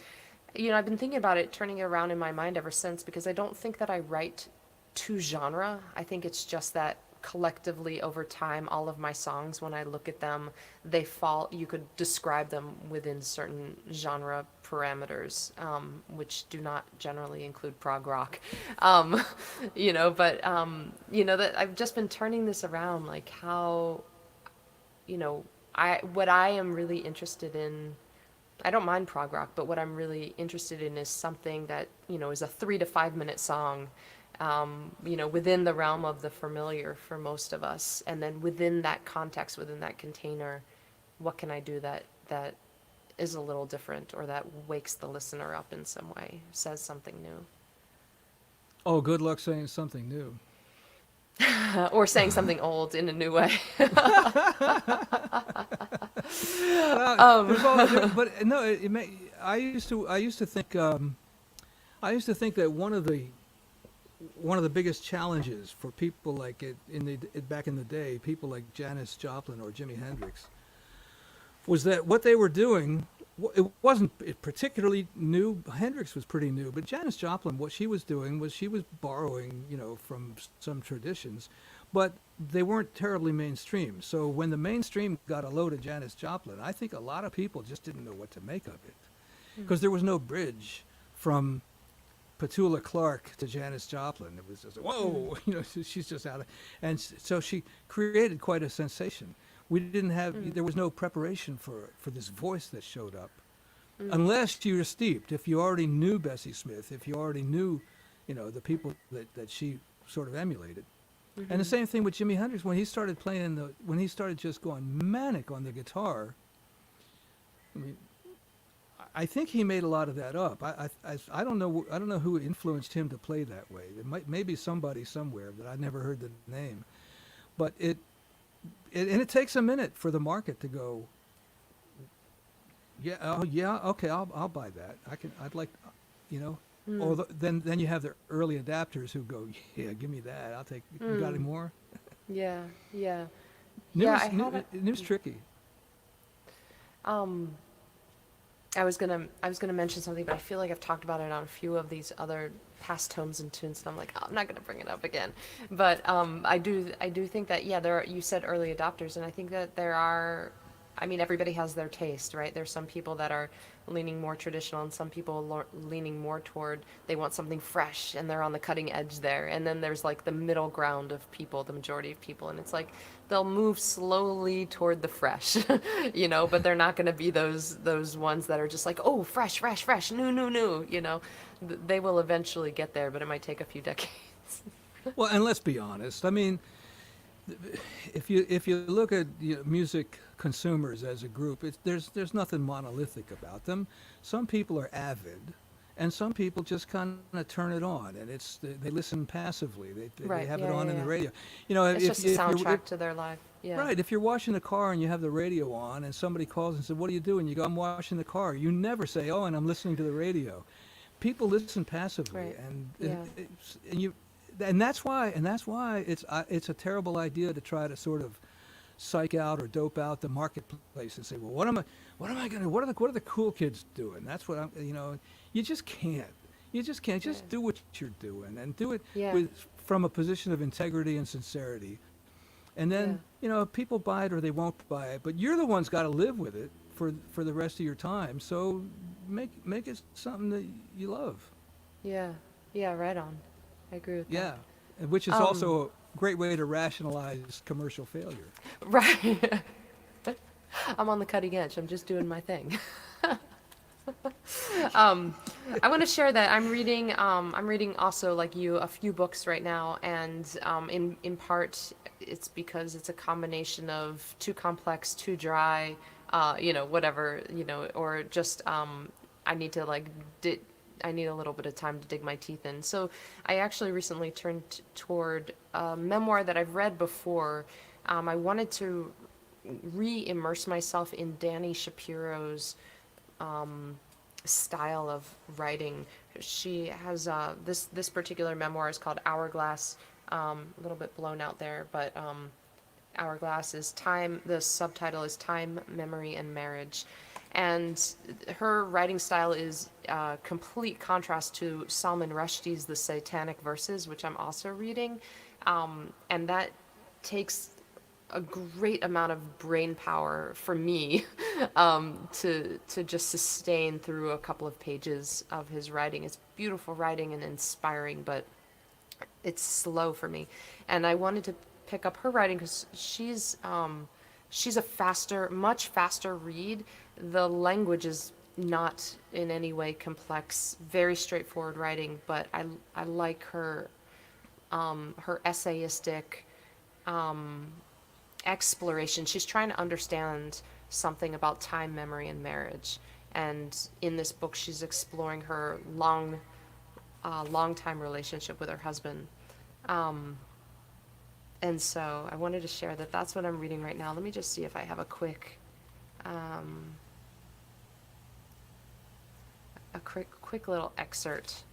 I've been thinking about it, turning it around in my mind ever since, because I don't think that I write to genre. I think it's just that collectively over time, all of my songs, when I look at them, you could describe them within certain genre parameters, which do not generally include prog rock. Um, that I've just been turning this around, like how, what I am really interested in, I don't mind prog rock, but what I'm really interested in is something that, is a 3 to 5 minute song, within the realm of the familiar for most of us. And then within that context, within that container, what can I do that is a little different, or that wakes the listener up in some way, says something new. Oh, good luck saying something new. Or saying something old in a new way. There's all, but no, I used to think that one of the biggest challenges for people like back in the day, people like Janis Joplin or Jimi Hendrix, was that what they were doing, it wasn't particularly new. Hendrix was pretty new, but Janis Joplin, what she was doing was she was borrowing, from some traditions, but they weren't terribly mainstream. So when the mainstream got a load of Janis Joplin, I think a lot of people just didn't know what to make of it, because there was no bridge from Petula Clark to Janis Joplin. It was just, whoa, she's just out of, and so she created quite a sensation. We didn't have, there was no preparation for this voice that showed up, unless you were steeped. If you already knew Bessie Smith, if you already knew, the people that she sort of emulated. And the same thing with Jimi Hendrix, when he started when he started just going manic on the guitar. I mean, I think he made a lot of that up. I don't know who influenced him to play that way. It maybe somebody somewhere that I never heard the name, but and it takes a minute for the market to go, yeah, oh yeah, okay, I'll buy that. I'd like, or then you have the early adapters who go, yeah, give me that. I'll take. You got any more? Yeah, yeah. New's tricky. I was gonna mention something, but I feel like I've talked about it on a few of these other past tomes and tunes, and I'm like, oh, I'm not gonna bring it up again. But I do think that, yeah, you said early adopters, and I think that there are. I mean, everybody has their taste, right? There's some people that are leaning more traditional, and some people leaning more toward, they want something fresh, and they're on the cutting edge there. And then there's like the middle ground of people, the majority of people, and it's like they'll move slowly toward the fresh, but they're not going to be those ones that are just like, oh, fresh, new. They will eventually get there, but it might take a few decades. Well, and let's be honest. I mean, if you look at music consumers as a group, there's nothing monolithic about them. Some people are avid, and some people just kind of turn it on, and they listen passively. They have it on in the radio. It's just a soundtrack to their life. Yeah. Right. If you're washing the car and you have the radio on, and somebody calls and says, "What are you doing?" You go, "I'm washing the car." You never say, "Oh, and I'm listening to the radio." People listen passively, Right. and and that's why it's a terrible idea to try to sort of psych out or dope out the marketplace and say, well, what am I going to, what are the cool kids doing? That's what you just can't. Just do what you're doing, and do it from a position of integrity and sincerity. And then, people buy it or they won't buy it, but you're the one's got to live with it for the rest of your time. So make it something that you love. Yeah. Yeah. Right on. I agree with that. Yeah. Which is also a great way to rationalize commercial failure. Right. I'm on the cutting edge. I'm just doing my thing. I want to share that I'm reading also, like you, a few books right now, and in part it's because it's a combination of too complex, too dry, whatever, or just I need to I need a little bit of time to dig my teeth in. So I actually recently turned toward a memoir that I've read before. I wanted to re-immerse myself in Dani Shapiro's style of writing. She has this particular memoir is called Hourglass. A little bit blown out there, but Hourglass is time. The subtitle is Time, Memory, and Marriage. And her writing style is complete contrast to Salman Rushdie's The Satanic Verses, which I'm also reading. And that takes a great amount of brain power for me to just sustain through a couple of pages of his writing. It's beautiful writing and inspiring, but it's slow for me. And I wanted to pick up her writing because she's a faster, much faster read. The language is not in any way complex, very straightforward writing, but I like her essayistic exploration. She's trying to understand something about time, memory, and marriage. And in this book, she's exploring her long time relationship with her husband. And so I wanted to share that that's what I'm reading right now. Let me just see if I have a quick little excerpt.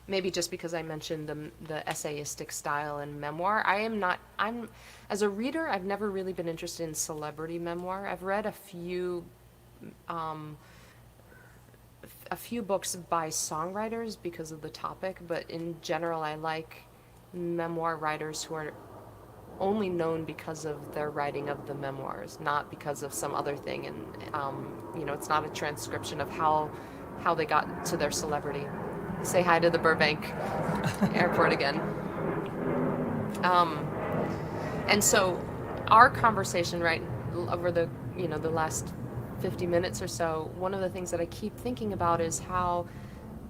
Maybe just because I mentioned the essayistic style and memoir. As a reader, I've never really been interested in celebrity memoir. I've read a few books by songwriters because of the topic, but in general, I like memoir writers who are only known because of their writing of the memoirs, not because of some other thing. And it's not a transcription of how they got to their celebrity. Say hi to the Burbank airport again. And so our conversation right over the last 50 minutes or so, one of the things that I keep thinking about is how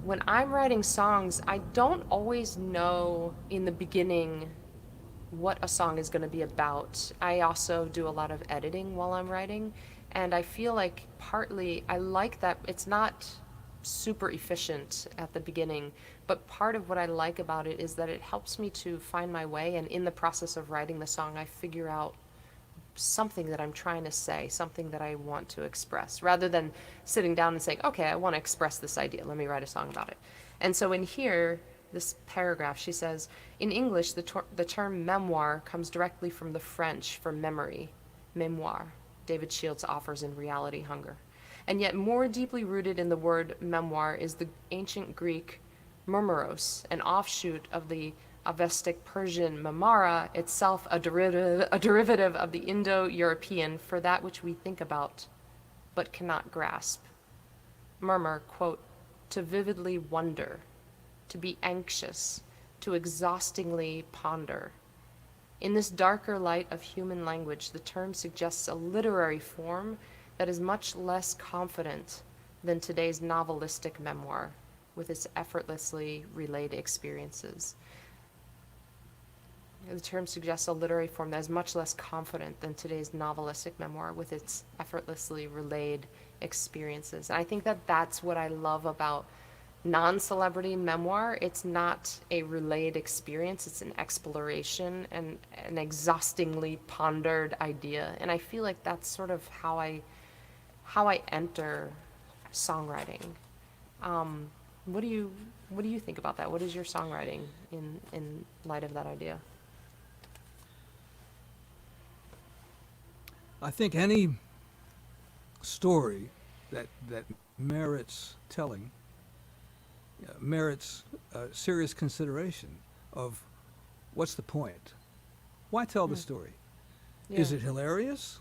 when I'm writing songs, I don't always know in the beginning what a song is going to be about. I also do a lot of editing while I'm writing, and I feel like partly I like that it's not super efficient at the beginning, but part of what I like about it is that it helps me to find my way, and in the process of writing the song I figure out something that I'm trying to say, something that I want to express, rather than sitting down and saying, okay, I want to express this idea, let me write a song about it. And so in here, this paragraph, she says, in English, the term memoir comes directly from the French for memory, mémoire, David Shields offers in Reality Hunger. And yet more deeply rooted in the word memoir is the ancient Greek murmuros, an offshoot of the Avestic Persian memara, itself a derivative of the Indo-European for that which we think about but cannot grasp. Murmur, quote, to vividly wonder, to be anxious, to exhaustingly ponder. In this darker light of human language, the term suggests a literary form that is much less confident than today's novelistic memoir, with its effortlessly relayed experiences. The term suggests a literary form that is much less confident than today's novelistic memoir, with its effortlessly relayed experiences. And I think that that's what I love about non-celebrity memoir. It's not a relayed experience, it's an exploration and an exhaustingly pondered idea. And I feel like that's sort of how I enter songwriting. What do you think about that? What is your songwriting in light of that idea? I think any story that merits telling merits serious consideration of what's the point? Why tell the story? Yeah. Is it hilarious?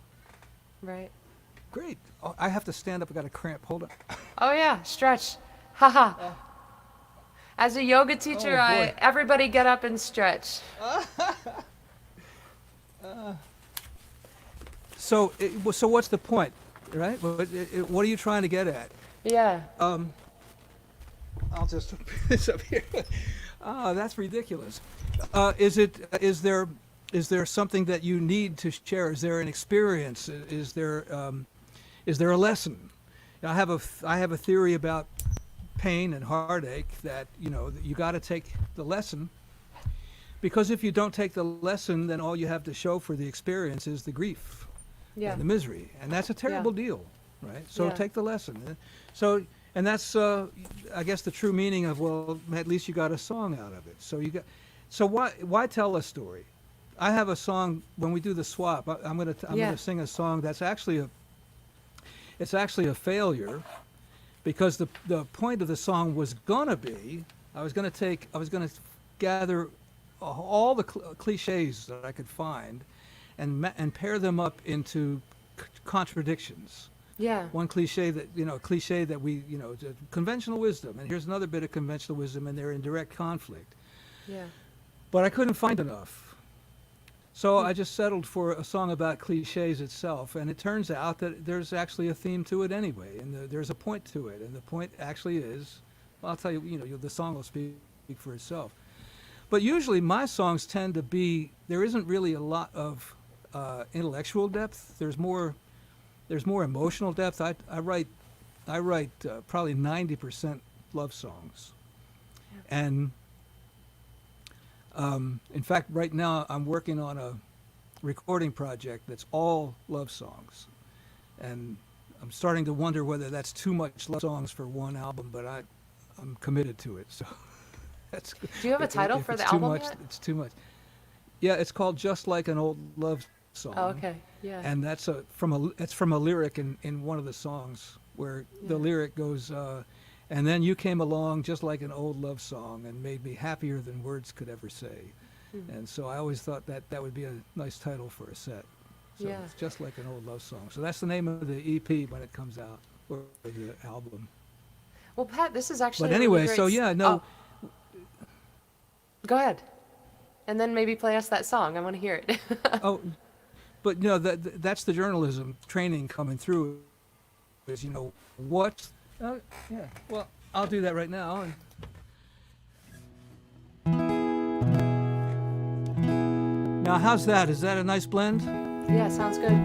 Right. Great. Oh, I have to stand up. I got a cramp. Hold on. Oh yeah, stretch. Haha. As a yoga teacher, boy. everybody get up and stretch. So what's the point, right? What are you trying to get at? Yeah. I'll just put this up here. That's ridiculous. Is there something that you need to share? Is there an experience? Is there a lesson? I have a theory about pain and heartache that you got to take the lesson, because if you don't take the lesson, then all you have to show for the experience is the grief and the misery, and that's a terrible deal, right? So take the lesson. And that's I guess the true meaning of, well, at least you got a song out of it. So why tell a story? I have a song when we do the swap. I'm Yeah. gonna sing a song that's actually a failure, because the point of the song was gonna be I was gonna gather all the cliches that I could find, and pair them up into contradictions. Yeah. One cliche that we, conventional wisdom, and here's another bit of conventional wisdom, and they're in direct conflict. Yeah. But I couldn't find enough. So I just settled for a song about cliches itself, and it turns out that there's actually a theme to it anyway, and there's a point to it, and the point actually is, well, I'll tell you, the song will speak for itself. But usually my songs tend to be, there isn't really a lot of intellectual depth. There's more emotional depth. I write probably 90% love songs, and in fact, right now I'm working on a recording project that's all love songs, and I'm starting to wonder whether that's too much love songs for one album. But I'm committed to it. So that's. Do you have a title for the it's too album much, yet? it's too much. Yeah, it's called Just Like an Old Love Song. Oh, okay. Yeah. And that's from a lyric in one of the songs where the lyric goes, and then you came along just like an old love song and made me happier than words could ever say. And so I always thought that would be a nice title for a set. So Yeah. it's Just Like an Old Love Song. So that's the name of the EP when it comes out, or the album. Well, Pat, this is actually. But a anyway, really great so yeah, no. Oh, go ahead, and then maybe play us that song. I want to hear it. Oh, but that's the journalism training coming through. Is what? Yeah. Well, I'll do that right now. Now, how's that? Is that a nice blend? Yeah, sounds good.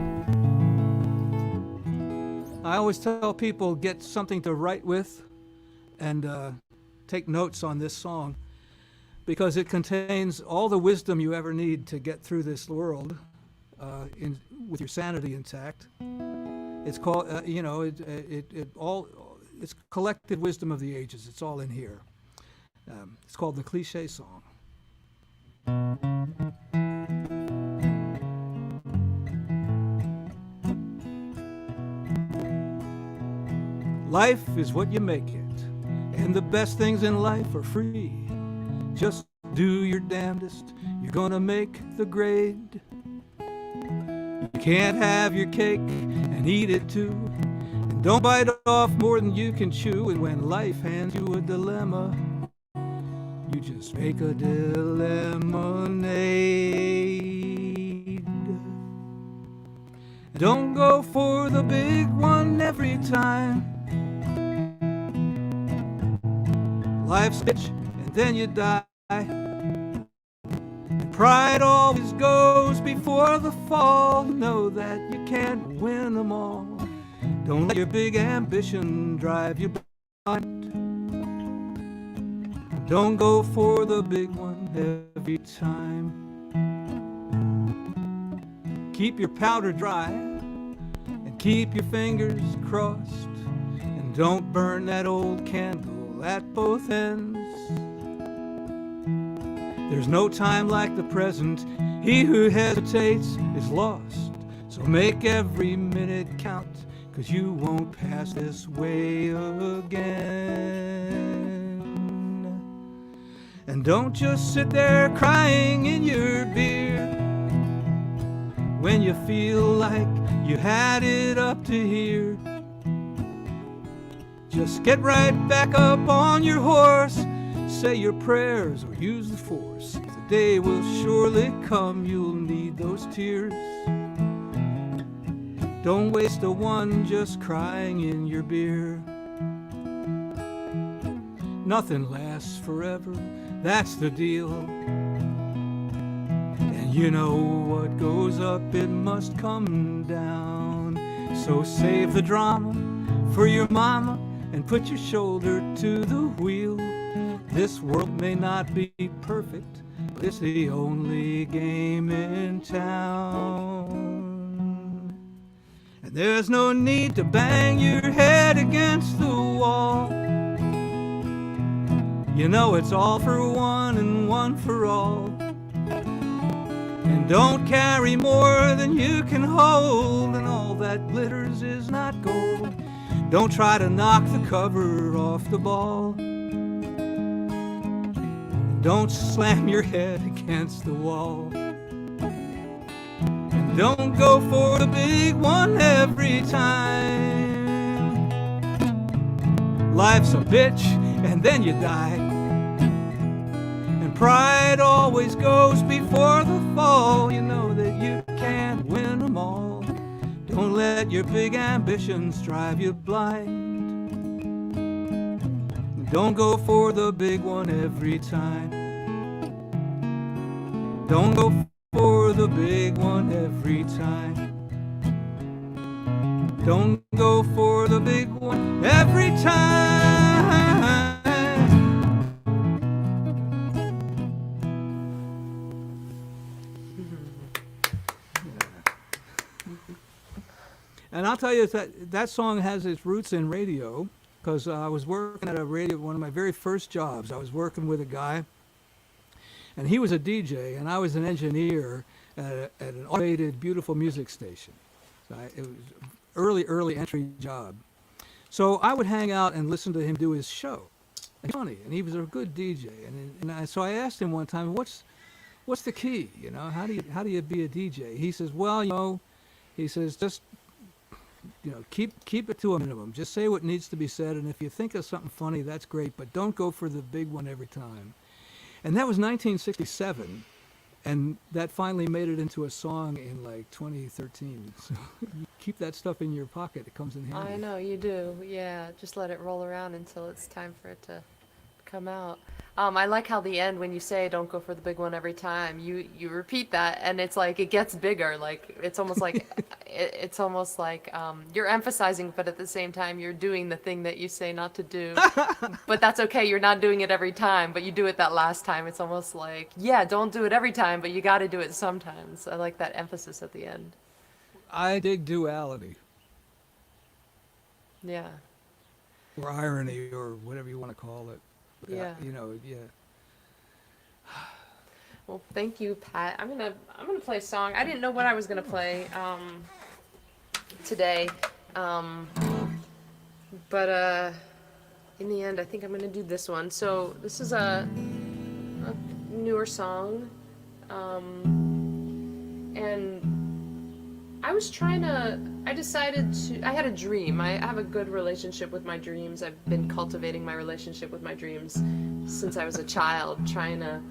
I always tell people get something to write with, and take notes on this song, because it contains all the wisdom you ever need to get through this world, with your sanity intact. It's called, it's collected wisdom of the ages. It's all in here. It's called The Cliche Song. Life is what you make it, and the best things in life are free. Just do your damnedest, you're gonna make the grade. You can't have your cake and eat it too, and don't bite off more than you can chew. And when life hands you a dilemma, you just make a lemonade. Don't go for the big one every time. Life's a bitch, and then you die. Pride always goes before the fall. Know that you can't win them all. Don't let your big ambition drive you blind. Don't go for the big one every time. Keep your powder dry and keep your fingers crossed, and don't burn that old candle at both ends. There's no time like the present. He who hesitates is lost. So make every minute count, 'cause you won't pass this way again. And don't just sit there crying in your beer when you feel like you had it up to here. Just get right back up on your horse, say your prayers or use the force. The day will surely come, you'll need those tears. Don't waste a one just crying in your beer. Nothing lasts forever, that's the deal. And you know what goes up, it must come down. So save the drama for your mama and put your shoulder to the wheel. This world may not be perfect, but it's the only game in town. And there's no need to bang your head against the wall. You know it's all for one and one for all. And Don't carry more than you can hold, and all that glitters is not gold. Don't try to knock the cover off the ball. Don't slam your head against the wall. Don't go for the big one every time. Life's a bitch and then you die. And pride always goes before the fall. You know that you can't win them all. Don't let your big ambitions drive you blind. Don't go for the big one every time. Don't go for the big one every time. Don't go for the big one every time. And I'll tell you that song has its roots in radio, because I was working at a radio, one of my very first jobs. I was working with a guy, and he was a DJ, and I was an engineer at an automated, beautiful music station. So it was an early entry job. So I would hang out and listen to him do his show. He's funny, and he was a good DJ. So I asked him one time, what's the key? You know, how do you be a DJ? He says, well, you know, he says, just, you know, keep it to a minimum. Just say what needs to be said, and if you think of something funny, that's great, but don't go for the big one every time. And that was 1967, and that finally made it into a song in like 2013. So you keep that stuff in your pocket; it comes in handy. I know, you do. Yeah, just let it roll around until it's time for it to come out. I like how the end, when you say "don't go for the big one every time," you repeat that, and it's like it gets bigger. Like it's almost like it's almost like you're emphasizing, but at the same time you're doing the thing that you say not to do. But that's okay. You're not doing it every time, but you do it that last time. It's almost like, yeah, don't do it every time, but you got to do it sometimes. I like that emphasis at the end. I dig duality, Yeah. or irony, or whatever you want to call it. Yeah. You know, yeah. Well, thank you, Pat. I'm gonna play a song. I didn't know what I was gonna play today, but in the end, I think I'm gonna do this one. So this is a newer song, and I decided to. I had a dream. I have a good relationship with my dreams. I've been cultivating my relationship with my dreams since I was a child, trying to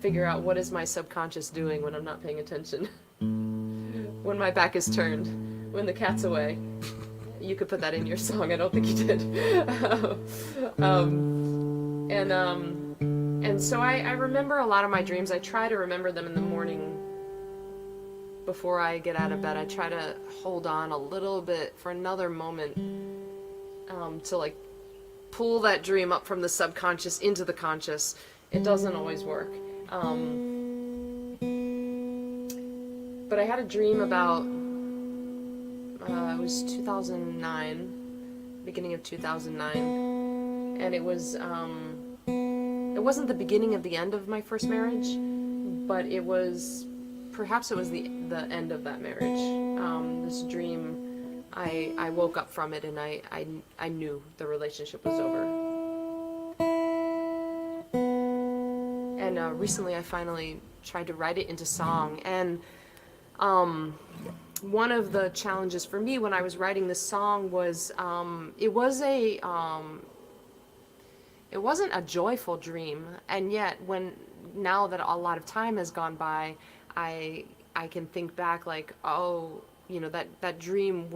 figure out what is my subconscious doing when I'm not paying attention. When my back is turned, when the cat's away. You could put that in your song. I don't think you did. And so I remember a lot of my dreams. I try to remember them in the morning before I get out of bed. I try to hold on a little bit for another moment to like pull that dream up from the subconscious into the conscious. It doesn't always work. But I had a dream about, it was 2009, beginning of 2009, and it wasn't the beginning of the end of my first marriage, but perhaps it was the end of that marriage. This dream, I woke up from it and I knew the relationship was over. And recently I finally tried to write it into song, and one of the challenges for me when I was writing this song was it wasn't a joyful dream, and yet now that a lot of time has gone by, I can think back like, oh, you know, that dream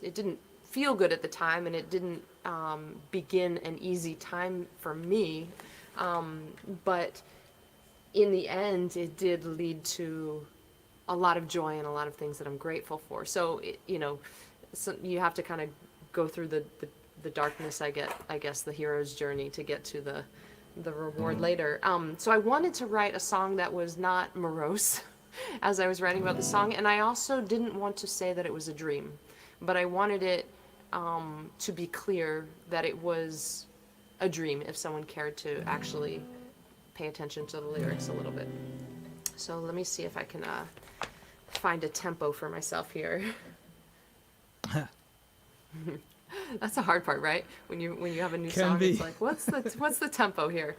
it didn't feel good at the time, and it didn't begin an easy time for me, but in the end it did lead to a lot of joy and a lot of things that I'm grateful for. So, you have to kind of go through the darkness, I guess, the hero's journey to get to the reward later. So I wanted to write a song that was not morose as I was writing about the song, and I also didn't want to say that it was a dream, but I wanted it to be clear that it was a dream if someone cared to actually pay attention to the lyrics a little bit. So let me see if I can find a tempo for myself here. That's the hard part, right? When you have a new Can song, be. it's like, what's the tempo here?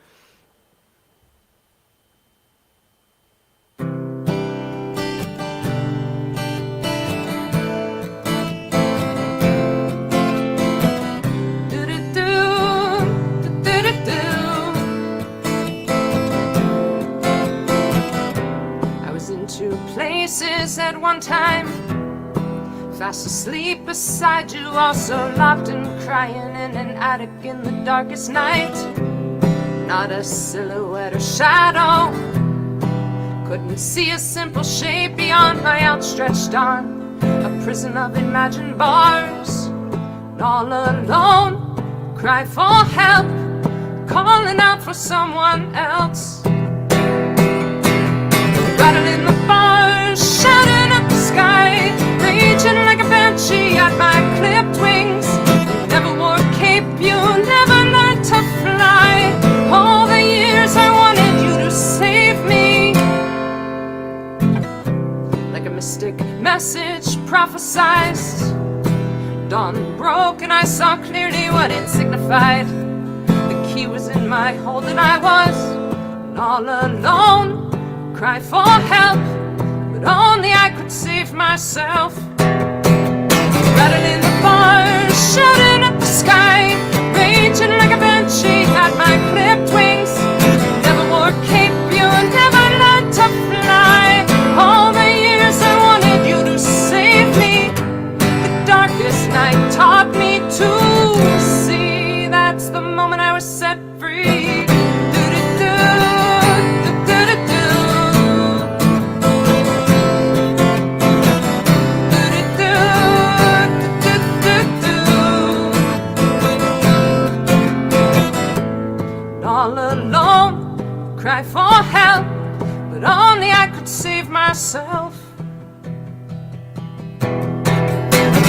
I was in two places at one time, fast asleep beside you, also locked and crying in an attic in the darkest night. Not a silhouette or shadow, couldn't see a simple shape beyond my outstretched arm. A prison of imagined bars, and all alone, cry for help, calling out for someone else. Rattling the bars, shouting at the sky, raging like a banshee at my clipped wings. Never wore a cape, you never learned to fly. All the years I wanted you to save me. Like a mystic message prophesized, dawn broke and I saw clearly what it signified. The key was in my hold and I was all alone. Cry for help, but only I could save myself. Rattling the bars, shouting at the sky, raging like a banshee at my clipped wings. Never wore a cape, you never learned to fly. All the years I wanted you to save me. The darkest night taught me to see. That's the moment I was set free. All alone, cry for help, but only I could save myself.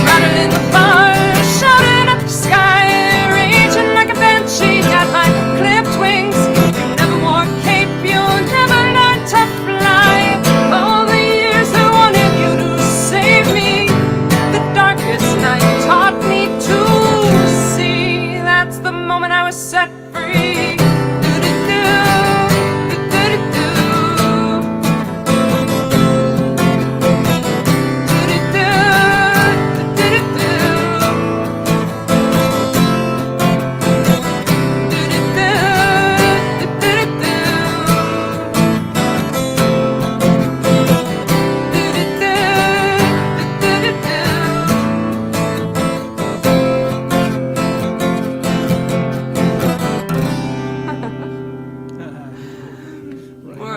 Rattling the bars, shouting at the sky, raging like a banshee at my clipped wings. You never wore a cape, you never learned to fly. All the years I wanted you to save me. The darkest night taught me to see. That's the moment I was set free.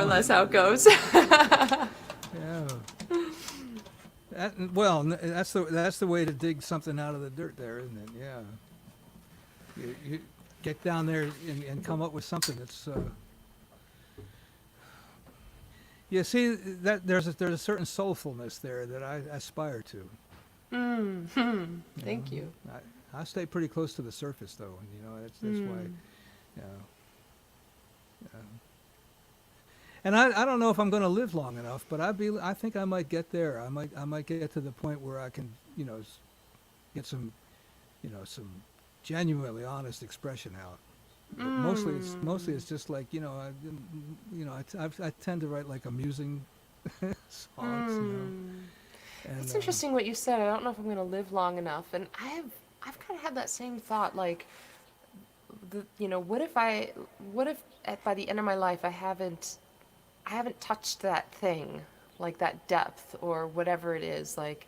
That's how it goes. Yeah. That's the way to dig something out of the dirt there, isn't it? Yeah. You get down there and come up with something that's. You see that there's a certain soulfulness there that I aspire to. Thank you. I stay pretty close to the surface though, and that's why. Yeah. And I don't know if I'm going to live long enough, but I think I might get there. I might get to the point where I can, get some genuinely honest expression out. But mostly it's just like, I tend to write like amusing songs. And, it's interesting what you said. I don't know if I'm going to live long enough, and I've kind of had that same thought. Like, what if by the end of my life I haven't touched that thing, like that depth or whatever it is, like,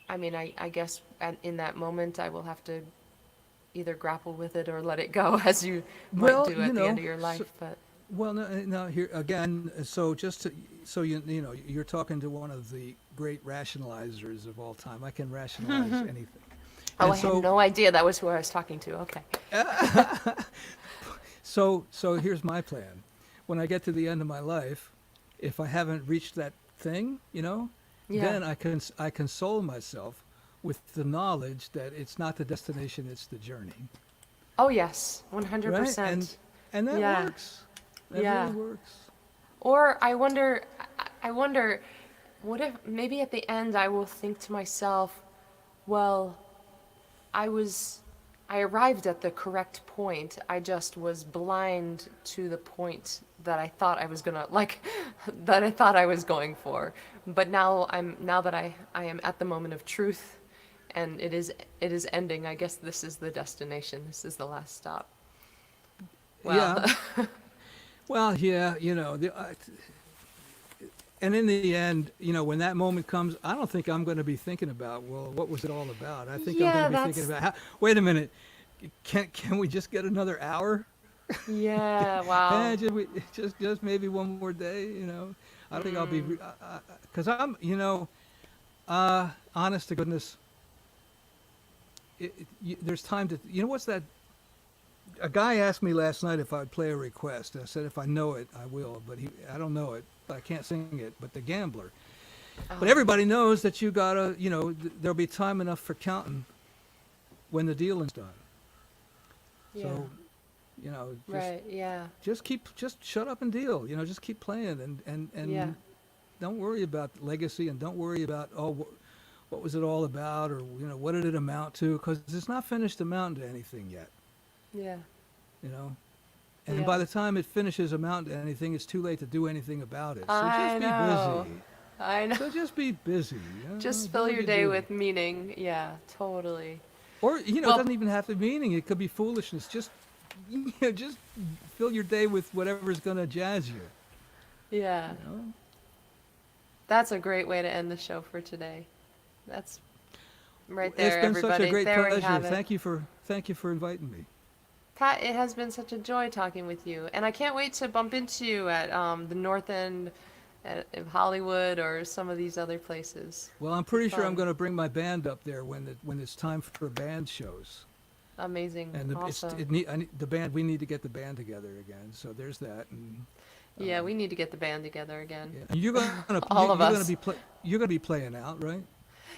I guess in that moment I will have to either grapple with it or let it go, as you might do at the end of your life. But no, here again. So you're talking to one of the great rationalizers of all time. I can rationalize anything. Oh, I had no idea that was who I was talking to. Okay. So here's my plan. When I get to the end of my life, if I haven't reached that thing, then I console myself with the knowledge that it's not the destination, it's the journey. Oh yes, 100%. Right? And that works. That Yeah. really works. Or I wonder, what if maybe at the end I will think to myself, well, I was, I arrived at the correct point. I just was blind to the point that I thought I was gonna, like, that I thought I was going for. But now that I am at the moment of truth and it is ending, I guess this is the destination. This is the last stop. Wow. Yeah. Well, yeah, and in the end, when that moment comes, I don't think I'm going to be thinking about, well, what was it all about? I think I'm going Yeah, to be thinking that's about, wait a minute, can we just get another hour? yeah, wow. Just maybe one more day, I don't think I'll be, because I'm, honest to goodness, there's time to, what's that? A guy asked me last night if I'd play a request. I said if I know it, I will, but I don't know it. I can't sing it. But the gambler. But Oh, everybody knows that you gotta, there'll be time enough for counting when the dealing's done. yeah. So, Right, yeah. just shut up and deal. Just keep playing and Yeah. don't worry about legacy and don't worry about what was it all about or what did it amount to, because it's not finished amounting to anything yet. Yeah. you know. And by Yeah. the time it finishes amounting to anything, it's too late to do anything about it. So I just be know. busy. I know. So just be busy. Just Do fill what your you day do. with meaning. Yeah, totally. Or it Well, doesn't even have to be meaning. It could be foolishness. Just just fill your day with whatever's gonna jazz you. yeah. You know. That's a great way to end the show for today. That's right It's there, been such a everybody. great There we pleasure. have it. Thank you for inviting me. Pat, it has been such a joy talking with you, and I can't wait to bump into you at the North End of Hollywood or some of these other places. Well, I'm Be pretty sure I'm fun. going to bring my band up there when it's time for band shows. Amazing. And Awesome. the band, we need to get the band together again. So there's that. And Yeah, we need to get the band together again. yeah. And All of us. you're gonna be playing out, right?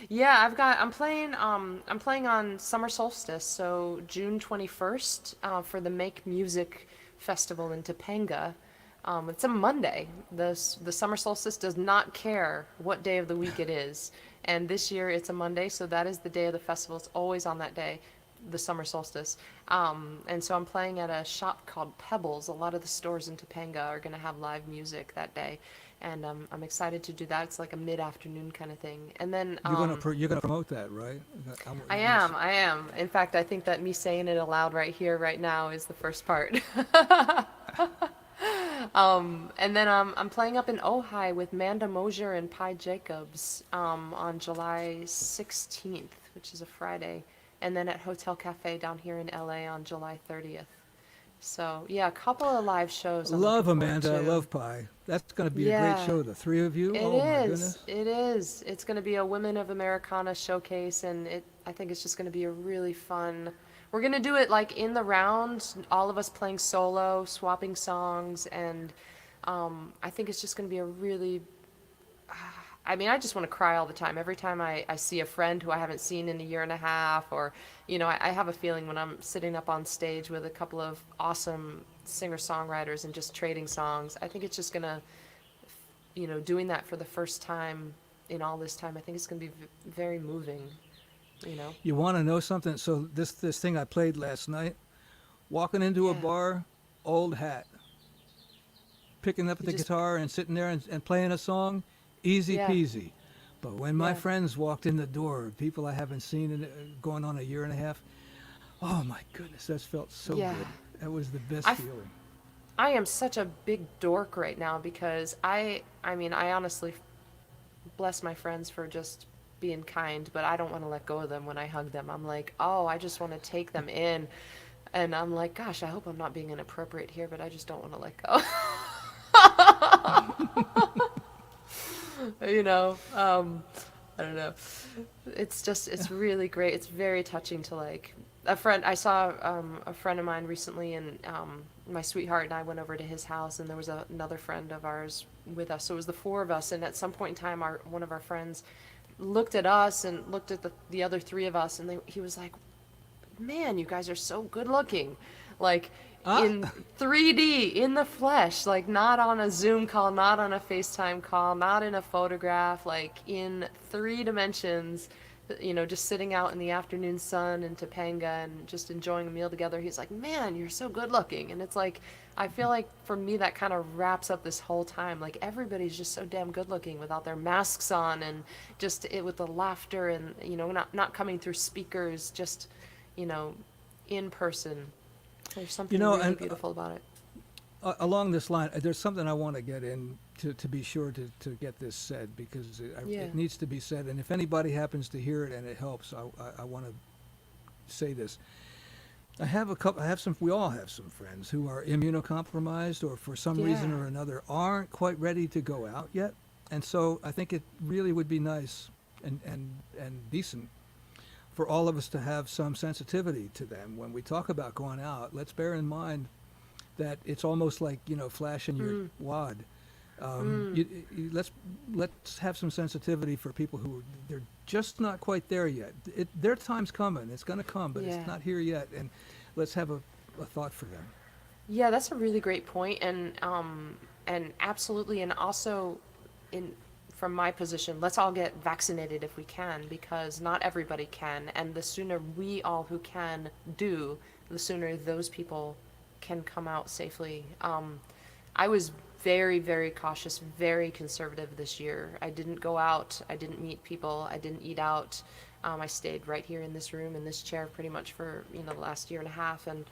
Yeah, I'm playing on summer solstice, so June 21st, for the Make Music Festival in Topanga. It's a Monday. The summer solstice does not care what day of the week it is. And this year it's a Monday, so that is the day of the festival. It's always on that day, the summer solstice. And so I'm playing at a shop called Pebbles. A lot of the stores in Topanga are going to have live music that day. And I'm excited to do that. It's like a mid-afternoon kind of thing. And then You're gonna promote that, right? I am. In fact, I think that me saying it aloud right here, right now, is the first part. And then I'm playing up in Ojai with Manda Mosier and Pi Jacobs on July 16th, which is a Friday, and then at Hotel Cafe down here in LA on July 30th. So yeah, a couple of live shows. I'm Love looking forward Amanda. I to. love Pi. That's gonna be a great Yeah. show. The three of you. It Oh my is. goodness. It is. It's going to be a Women of Americana showcase, and I think it's just going to be a really fun. We're going to do it like in the round, all of us playing solo, swapping songs, and I think it's just going to be a really. I mean, I just want to cry all the time. Every time I see a friend who I haven't seen in a year and a half, or, I have a feeling when I'm sitting up on stage with a couple of awesome singer-songwriters and just trading songs, I think it's just going to doing that for the first time in all this time, I think it's going to be very moving. You want to know something? So this thing I played last night, walking into a Yeah. bar, old hat, picking up You the just, guitar and sitting there and playing a song, easy yeah, peasy. But when my yeah, friends walked in the door, people I haven't seen in going on a year and a half, oh my goodness, that felt so yeah. good. That was the best I, feeling. I am such a big dork right now because I mean, I honestly bless my friends for just being kind, but I don't want to let go of them when I hug them. I'm like, oh, I just want to take them in. And I'm like, gosh, I hope I'm not being inappropriate here, but I just don't want to let go. you know I don't know, it's really great. It's very touching to like I saw a friend of mine recently, and my sweetheart and I went over to his house, and there was another friend of ours with us, so it was the four of us. And at some point in time, one of our friends looked at us and looked at the other three of us, and he was like, man, you guys are so good looking. like Ah. in 3D, in the flesh, like not on a Zoom call, not on a FaceTime call, not in a photograph, like in 3 dimensions, just sitting out in the afternoon sun in Topanga and just enjoying a meal together. He's like, man, you're so good looking. And it's like, I feel like for me, that kind of wraps up this whole time. Like everybody's just so damn good looking without their masks on and just it with the laughter and, not coming through speakers, just, you know, in person. There's something really And beautiful about it. along this line, there's something I want to get in to be sure to get this said, because Yeah. it needs to be said. And if anybody happens to hear it and it helps, I want to say this. We all have some friends who are immunocompromised or for some reason Yeah. or another aren't quite ready to go out yet. And so I think it really would be nice and decent for all of us to have some sensitivity to them. When we talk about going out, let's bear in mind that it's almost like, flashing your wad. Let's have some sensitivity for people who they're just not quite there yet. Their time's coming. It's going to come, but Yeah. it's not here yet. And let's have a thought for them. Yeah, that's a really great point, and absolutely, and also, from my position, let's all get vaccinated if we can, because not everybody can, and the sooner we all who can do, the sooner those people can come out safely. I was very, very cautious, very conservative this year. I didn't go out, I didn't meet people, I didn't eat out. I stayed right here in this room, in this chair, pretty much for the last year and a half, and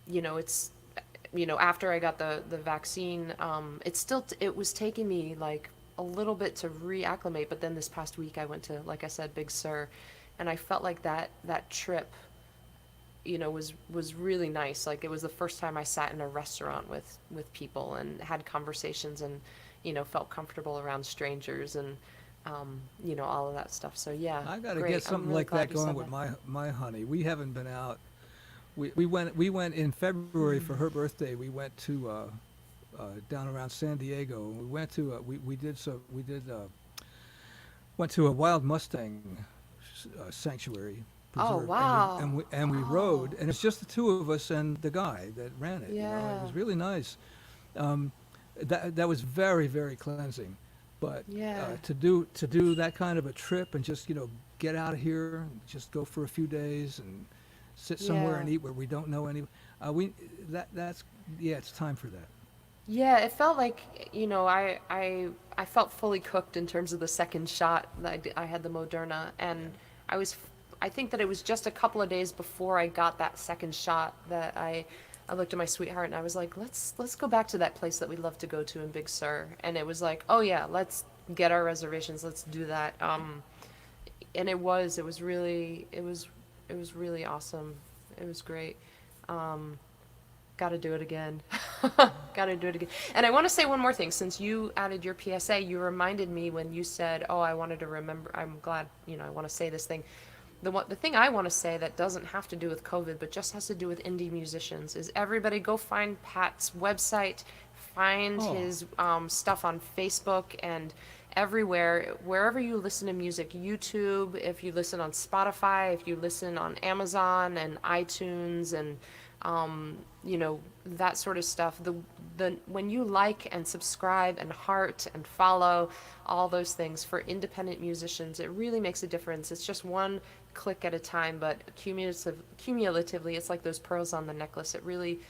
it's after I got the vaccine, it was taking me like a little bit to reacclimate, but then this past week I went to, like I said, Big Sur, and I felt like that trip was really nice. Like it was the first time I sat in a restaurant with people and had conversations and felt comfortable around strangers and all of that stuff. So yeah, I got to great. get something I'm really like glad that you going said with that. my honey. We haven't been out. We went in February for her birthday. We went to down around San Diego. We went to went to a wild Mustang sanctuary Oh, preserve, wow. and we rode, and it's just the two of us and the guy that ran it. Yeah. It was really nice. That was very, very cleansing. But Yeah. to do that kind of a trip and just get out of here and just go for a few days and sit somewhere Yeah. and eat where we don't know any. It's time for that. Yeah, it felt like, I felt fully cooked in terms of the second shot that I had the Moderna, and I think that it was just a couple of days before I got that second shot that I looked at my sweetheart and I was like, let's go back to that place that we love to go to in Big Sur, and it was like, oh yeah, let's get our reservations, let's do that. And it was really awesome. It was great. Got to do it again. Got to do it again. And I want to say one more thing. Since you added your PSA, you reminded me when you said, "Oh, I wanted to remember." I'm glad, I want to say this thing. The thing I want to say that doesn't have to do with COVID, but just has to do with indie musicians, is everybody go find Pat's website, find Oh. his stuff on Facebook and everywhere, wherever you listen to music, YouTube, if you listen on Spotify, if you listen on Amazon and iTunes and that sort of stuff. When you like and subscribe and heart and follow all those things for independent musicians, it really makes a difference. It's just one click at a time, but cumulatively, it's like those pearls on the necklace. It really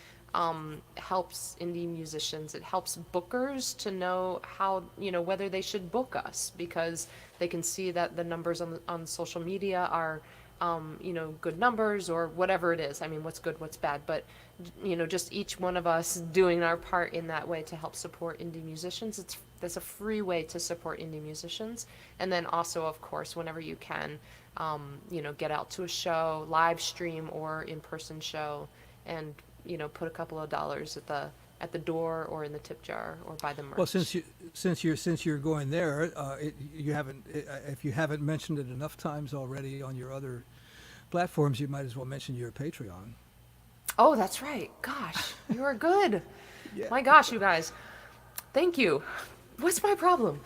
helps indie musicians. It helps bookers to know how, whether they should book us, because they can see that the numbers on social media are good numbers or whatever it is. I mean, what's good, what's bad, but just each one of us doing our part in that way to help support indie musicians. That's a free way to support indie musicians. And then also, of course, whenever you can, get out to a show, live stream or in-person show, and put a couple of dollars at the door or in the tip jar or buy the merch. Well, since you're going there, if you haven't mentioned it enough times already on your other platforms, you might as well mention your Patreon. Oh, that's right. Gosh, you are good. Yeah. My gosh, you guys. Thank you. What's my problem?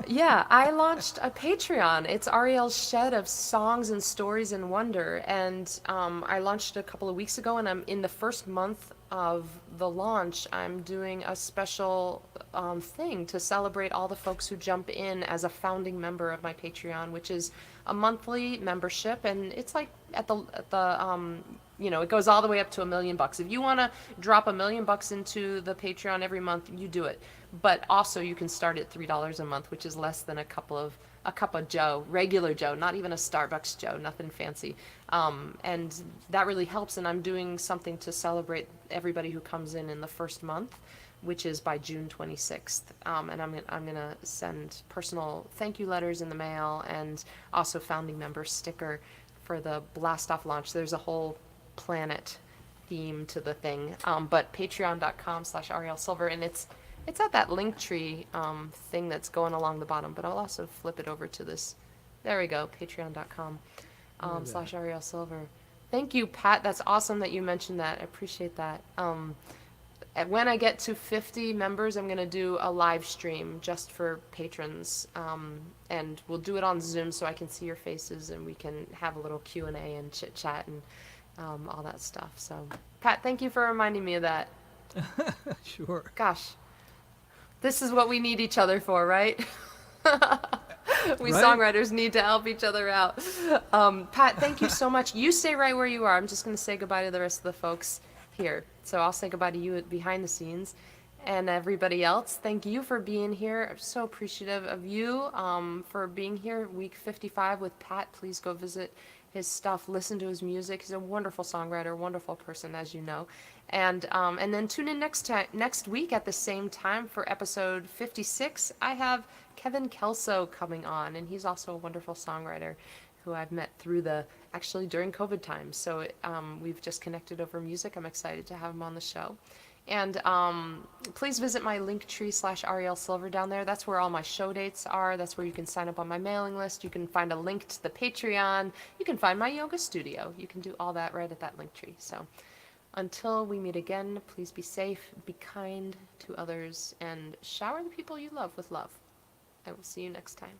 Yeah, I launched a Patreon. It's Arielle's Shed of Songs and Stories and Wonder. And I launched it a couple of weeks ago, and I'm in the first month of the launch. I'm doing a special thing to celebrate all the folks who jump in as a founding member of my Patreon, which is a monthly membership. And it's like it goes all the way up to $1,000,000. If you want to drop $1,000,000 into the Patreon every month, you do it. But also you can start at $3 a month, which is less than a cup of Joe, regular Joe, not even a Starbucks Joe, nothing fancy. And that really helps. And I'm doing something to celebrate everybody who comes in the first month, which is by June 26th. And I'm gonna send personal thank you letters in the mail, and also founding member sticker for the blast off launch. There's a whole planet theme to the thing. But patreon.com/ArielleSilver, and it's at that Linktree thing that's going along the bottom, but I'll also flip it over to this. There we go, patreon.com /ArielleSilver. Thank you, Pat. That's awesome that you mentioned that. I appreciate that. When I get to 50 members, I'm going to do a live stream just for patrons. And we'll do it on Zoom so I can see your faces, and we can have a little Q&A and chit-chat and all that stuff. So, Pat, thank you for reminding me of that. Sure. Gosh. This is what we need each other for, right? We Right? songwriters need to help each other out. Pat, thank you so much. You stay right where you are. I'm just going to say goodbye to the rest of the folks here. So I'll say goodbye to you behind the scenes. And everybody else, thank you for being here. I'm so appreciative of you for being here. Week 55 with Pat. Please go visit his stuff, listen to his music. He's a wonderful songwriter, wonderful person, as you know. And then tune in next week at the same time for episode 56. I have Kevin Kelso coming on, and he's also a wonderful songwriter who I've met actually during COVID times. So we've just connected over music. I'm excited to have him on the show. And please visit my Linktree /ArielleSilver down there. That's where all my show dates are. That's where you can sign up on my mailing list. You can find a link to the Patreon. You can find my yoga studio. You can do all that right at that Linktree. So until we meet again, please be safe, be kind to others, and shower the people you love with love. I will see you next time.